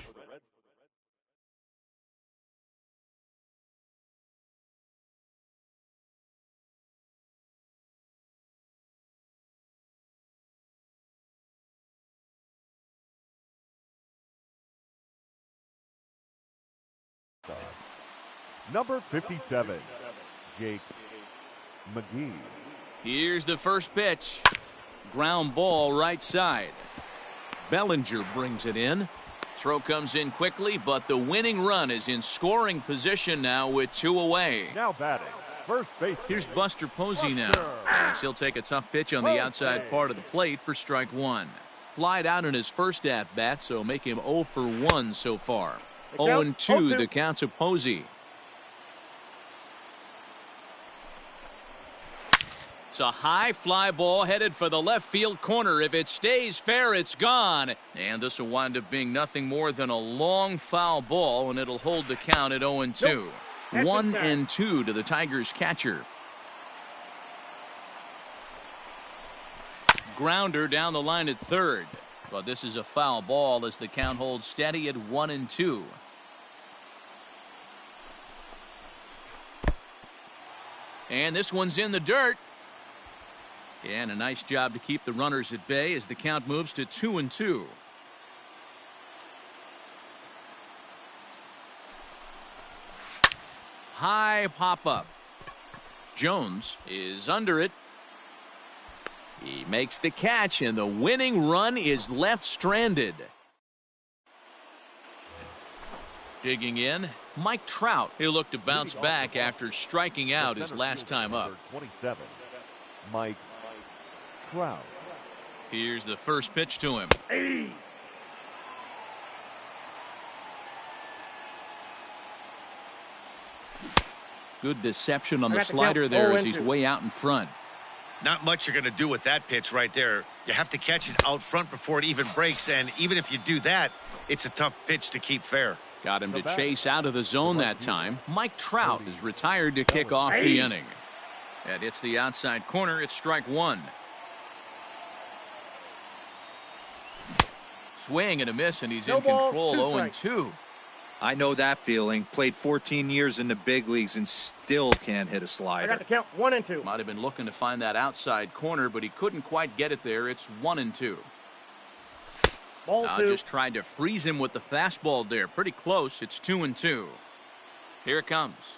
Number 57, Jake McGee. Here's the first pitch. Ground ball right side. Bellinger brings it in. Throw comes in quickly, but the winning run is in scoring position now with 2 away. Now batting, First base. Here's Buster Posey now. As he'll take a tough pitch on the outside part of the plate for strike one. Flied out in his first at-bat, so make him 0 for 1 so far. 0-2 the count to Posey. It's a high fly ball headed for the left field corner. If it stays fair, it's gone. And this will wind up being nothing more than a long foul ball, and it'll hold the count at 0-2. 1-2 to the Tigers catcher. Grounder down the line at third. But this is a foul ball as the count holds steady at 1-2. And this one's in the dirt. And a nice job to keep the runners at bay as the count moves to 2-2. High pop-up. Jones is under it. He makes the catch, and the winning run is left stranded. Digging in, Mike Trout. He'll look to bounce back after striking out his last time up. 27, Mike Trout. Here's the first pitch to him. Good deception on the slider there as he's way out in front. Not much you're going to do with that pitch right there. You have to catch it out front before it even breaks, and even if you do that, it's a tough pitch to keep fair. Got him to chase out of the zone that time. Mike Trout is retired to kick off the inning. And it's the outside corner. It's strike one. Swing and a miss, and he's in control. 0-2. I know that feeling. Played 14 years in the big leagues and still can't hit a slider. I got the count 1-2. Might have been looking to find that outside corner, but he couldn't quite get it there. It's 1-2. Just tried to freeze him with the fastball there. Pretty close. It's 2-2. Here it comes.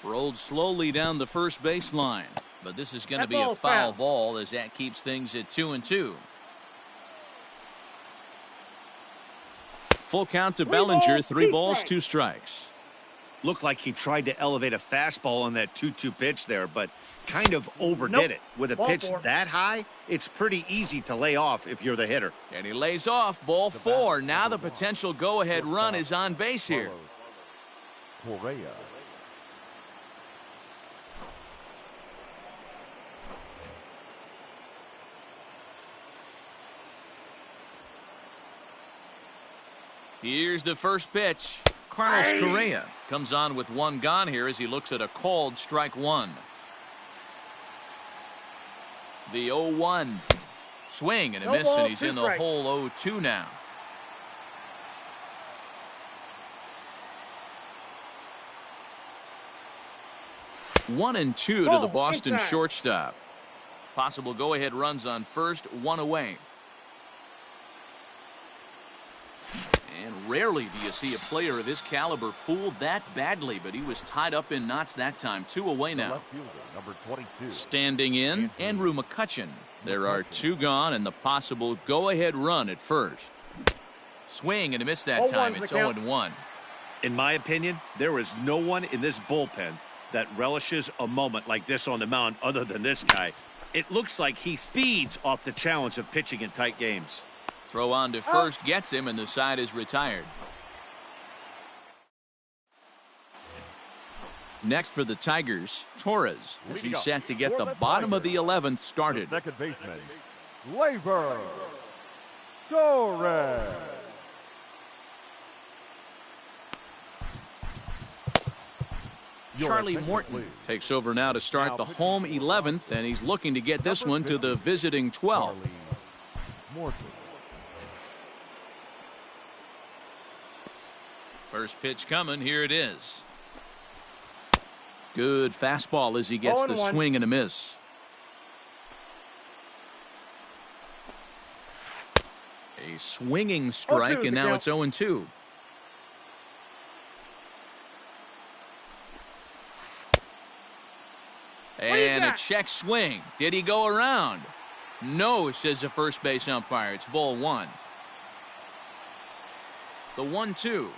Rolled slowly down the first baseline, but this is going to be a foul ball as that keeps things at 2-2. Full count to Bellinger. 3 balls, 2 strikes. Looked like he tried to elevate a fastball on that 2-2 pitch there, but kind of overdid it. With a pitch that high, it's pretty easy to lay off if you're the hitter. And he lays off. Ball 4. Now the potential go-ahead run is on base here. Correa. Here's the first pitch. Carlos Correa comes on with 1 gone here as he looks at a called strike 1. The 0-1. Swing and a miss, and he's in the hole 0-2 now. One and two to the Boston shortstop. Possible go-ahead runs on first, 1 away. And rarely do you see a player of his caliber fooled that badly, but he was tied up in knots that time. 2 away now. Number 22. Standing in, Andrew McCutchen. There are 2 gone and the possible go-ahead run at first. Swing and a miss that time. It's 0-1. In my opinion, there is no one in this bullpen that relishes a moment like this on the mound other than this guy. It looks like he feeds off the challenge of pitching in tight games. Throw on to first gets him, and the side is retired. Next for the Tigers, Torres, as he's set to get the bottom of the 11th started. Second baseman, Gleyber Torres. Charlie Morton takes over now to start the home 11th, and he's looking to get this one to the visiting 12th. First pitch coming. Here it is. Good fastball as he gets the swing and a miss. A swinging strike, and now it's 0-2. And a check swing. Did he go around? No, says the first base umpire. It's ball 1. The 1-2.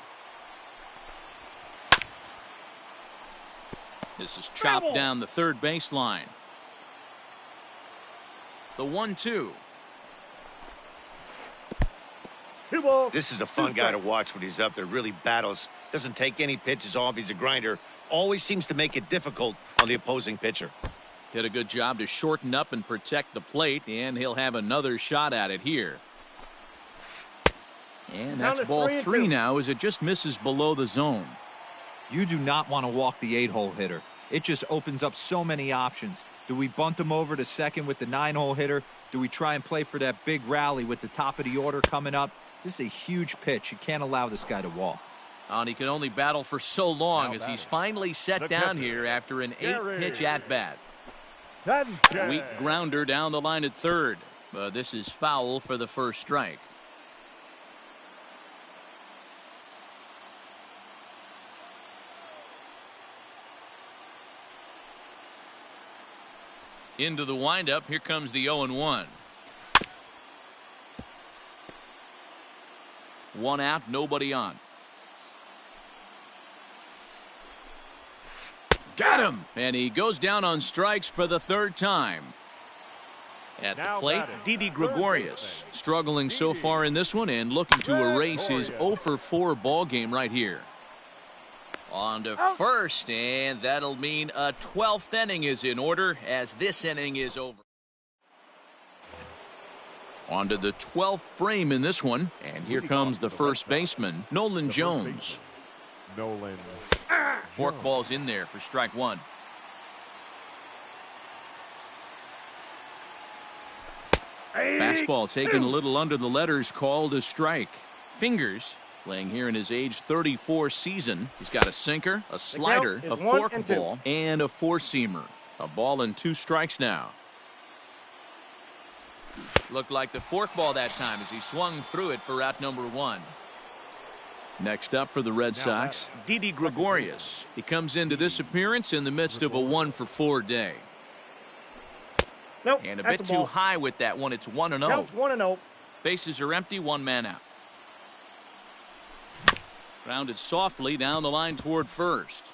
This is chopped down the third baseline. The 1-2. This is a fun guy to watch when he's up there. Really battles. Doesn't take any pitches off. He's a grinder. Always seems to make it difficult on the opposing pitcher. Did a good job to shorten up and protect the plate, and he'll have another shot at it here. And that's ball 3 now as it just misses below the zone. You do not want to walk the 8-hole hitter. It just opens up so many options. Do we bunt him over to second with the 9-hole hitter? Do we try and play for that big rally with the top of the order coming up? This is a huge pitch. You can't allow this guy to walk. And he can only battle for so long as he's finally set down here after an 8-pitch at-bat. Weak grounder down the line at third. But this is foul for the first strike. Into the windup. Here comes the 0-1. 1 out, nobody on. Got him! And he goes down on strikes for the third time. At the plate, Didi Gregorius struggling so far in this one and looking to erase his 0-for-4 ball game right here. On to first, and that'll mean a 12th inning is in order as this inning is over. On to the 12th frame in this one, and here comes the first baseman, Nolan Jones. Forkball's in there for strike 1. Fastball taken a little under the letters, called a strike. Fingers playing here in his age 34 season. He's got a sinker, a slider, a forkball, and a four-seamer. A ball and 2 strikes now. Looked like the forkball that time as he swung through it for out number 1. Next up for the Red Sox, Didi Gregorius. He comes into this appearance in the midst of a 1-for-4 day. Nope, and a bit too high with that one. It's 1-0. Counts 1-0. Bases are empty, 1 man out. Grounded softly down the line toward first.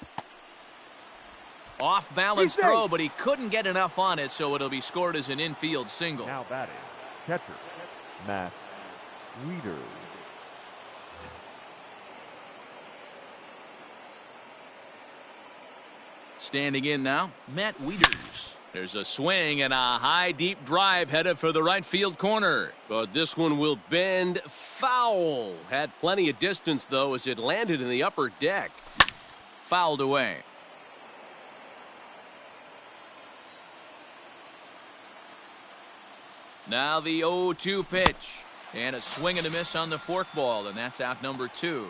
Off balance throw, but he couldn't get enough on it, so it'll be scored as an infield single. Now batting, catcher, Matt Wieters. Standing in now, Matt Wieters. There's a swing and a high deep drive headed for the right field corner. But this one will bend foul. Had plenty of distance, though, as it landed in the upper deck. Fouled away. Now the 0-2 pitch. And a swing and a miss on the forkball, and that's out number 2.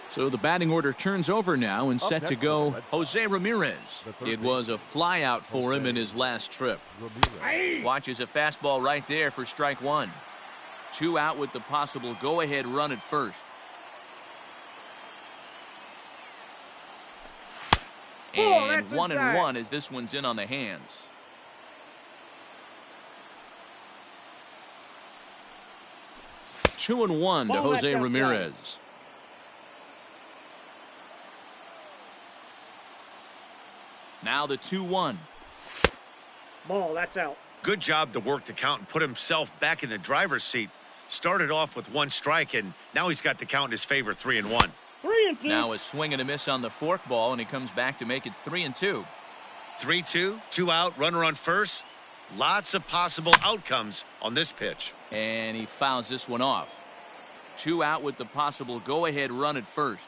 So the batting order turns over now and set to go Jose Ramirez. It was a flyout for him in his last trip. Watches a fastball right there for strike 1. 2 out with the possible go-ahead run at first. And 1-1 as this one's in on the hands. Two and 1 to Jose Ramirez. Now the 2-1. Ball, that's out. Good job to work the count and put himself back in the driver's seat. Started off with 1 strike, and now he's got the count in his favor, 3-1. 3-2. Now a swing and a miss on the forkball, and he comes back to make it 3-2. 3-2, 2 out, runner on first. Lots of possible outcomes on this pitch. And he fouls this one off. 2 out with the possible go-ahead run at first.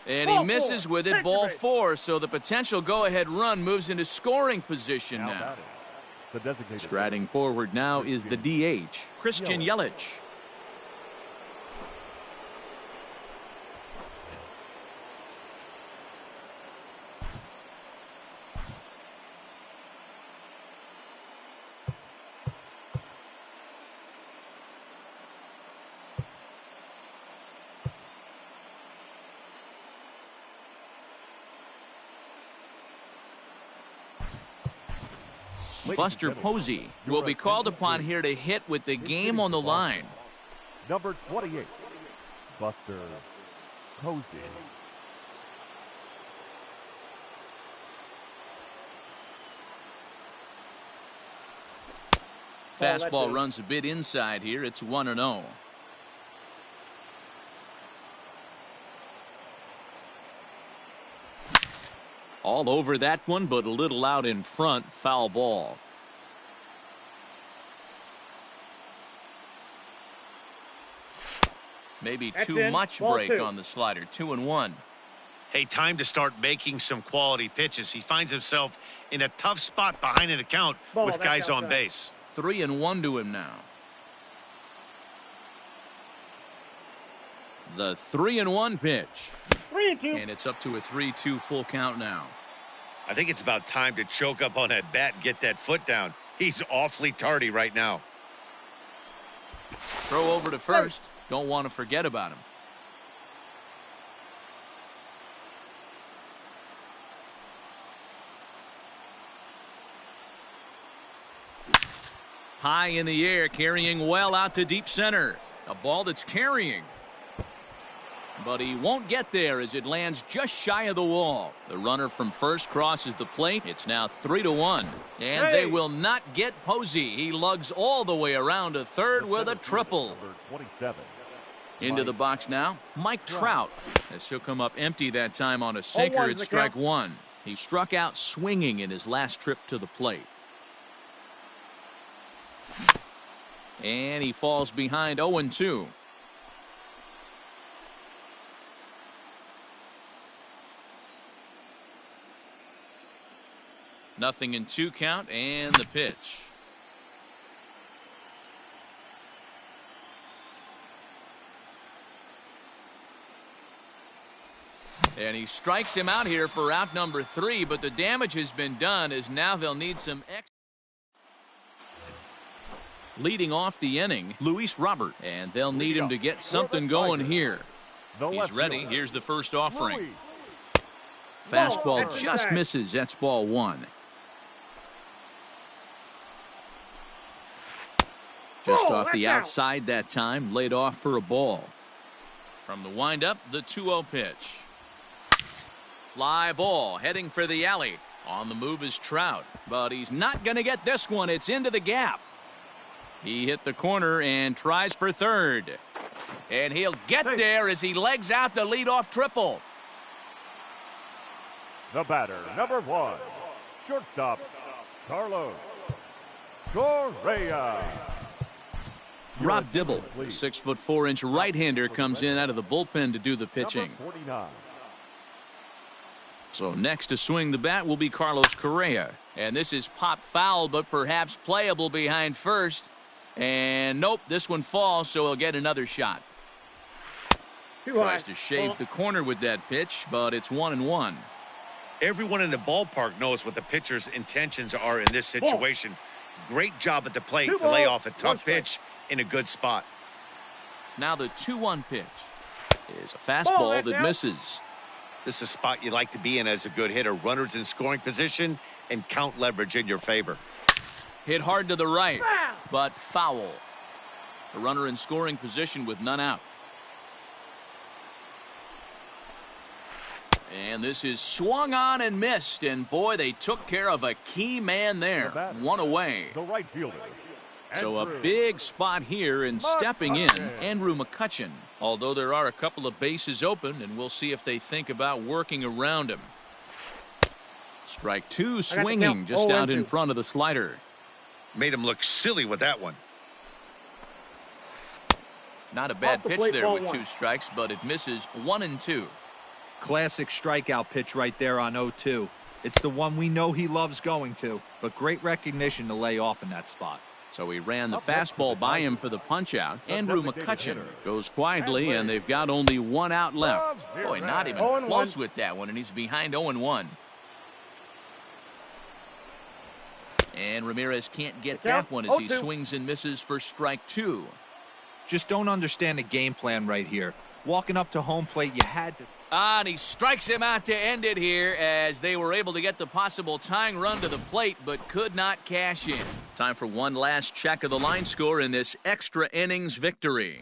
And he misses with it, ball 4, so the potential go-ahead run moves into scoring position now. Striding forward now is the DH, Christian Yelich. Buster Posey will be called upon here to hit with the game on the line. Number 28, Buster Posey. Fastball runs a bit inside here. It's 1-0. All over that one, but a little out in front. Foul ball. Maybe too much break on the slider. 2-1. Hey, time to start making some quality pitches. He finds himself in a tough spot behind an account with guys on base. 3-1 to him now. The 3-1 pitch. 3-2. And it's up to a 3-2 full count now. I think it's about time to choke up on that bat and get that foot down. He's awfully tardy right now. Throw over to first. Don't want to forget about him. High in the air, carrying well out to deep center. A ball that's carrying. But he won't get there as it lands just shy of the wall. The runner from first crosses the plate. It's now 3-1. And they will not get Posey. He lugs all the way around to third with a triple. Into the box now, Mike Trout. As he'll come up empty that time on a sinker, it's strike one. He struck out swinging in his last trip to the plate. And he falls behind 0-2. Nothing in 2 count, and the pitch. And he strikes him out here for out number 3, but the damage has been done as now they'll need some extra. Leading off the inning, Luis Robert, and they'll need him to get something going here. He's ready. Here's the first offering. Fastball just misses. That's ball 1. Just off the outside that time, laid off for a ball. From the windup, the 2-0 pitch. Fly ball heading for the alley. On the move is Trout, but he's not going to get this one. It's into the gap. He hit the corner and tries for third. And he'll get there as he legs out the leadoff triple. The batter, number 1, shortstop, Carlos Correa. Rob Dibble, the 6'4" right-hander, comes in out of the bullpen to do the pitching. So next to swing the bat will be Carlos Correa. And this is pop foul, but perhaps playable behind first. And nope, this one falls, so he'll get another shot. Tries to shave the corner with that pitch, but it's 1-1. Everyone in the ballpark knows what the pitcher's intentions are in this situation. Great job at the plate to lay off a tough pitch in a good spot. Now the 2-1 pitch is a fastball that misses. This is a spot you like to be in as a good hitter. Runners in scoring position and count leverage in your favor. Hit hard to the right, but foul. A runner in scoring position with none out. And this is swung on and missed. And boy, they took care of a key man there. One away. The right fielder. So a big spot here, and stepping in, Andrew McCutchen. Although there are a couple of bases open, and we'll see if they think about working around him. Strike 2 swinging just out in front of the slider. Made him look silly with that one. Not a bad pitch there with 2 strikes, but it misses 1-2. Classic strikeout pitch right there on 0-2. It's the one we know he loves going to, but great recognition to lay off in that spot. So he ran the fastball by him for the punch-out. Andrew McCutchen goes quietly, and they've got only 1 out left. Boy, not even close with that one, and he's behind 0-1. And Ramirez can't get that one as he swings and misses for strike 2. Just don't understand the game plan right here. Walking up to home plate, you had to... And he strikes him out to end it here as they were able to get the possible tying run to the plate but could not cash in. Time for one last check of the line score in this extra innings victory.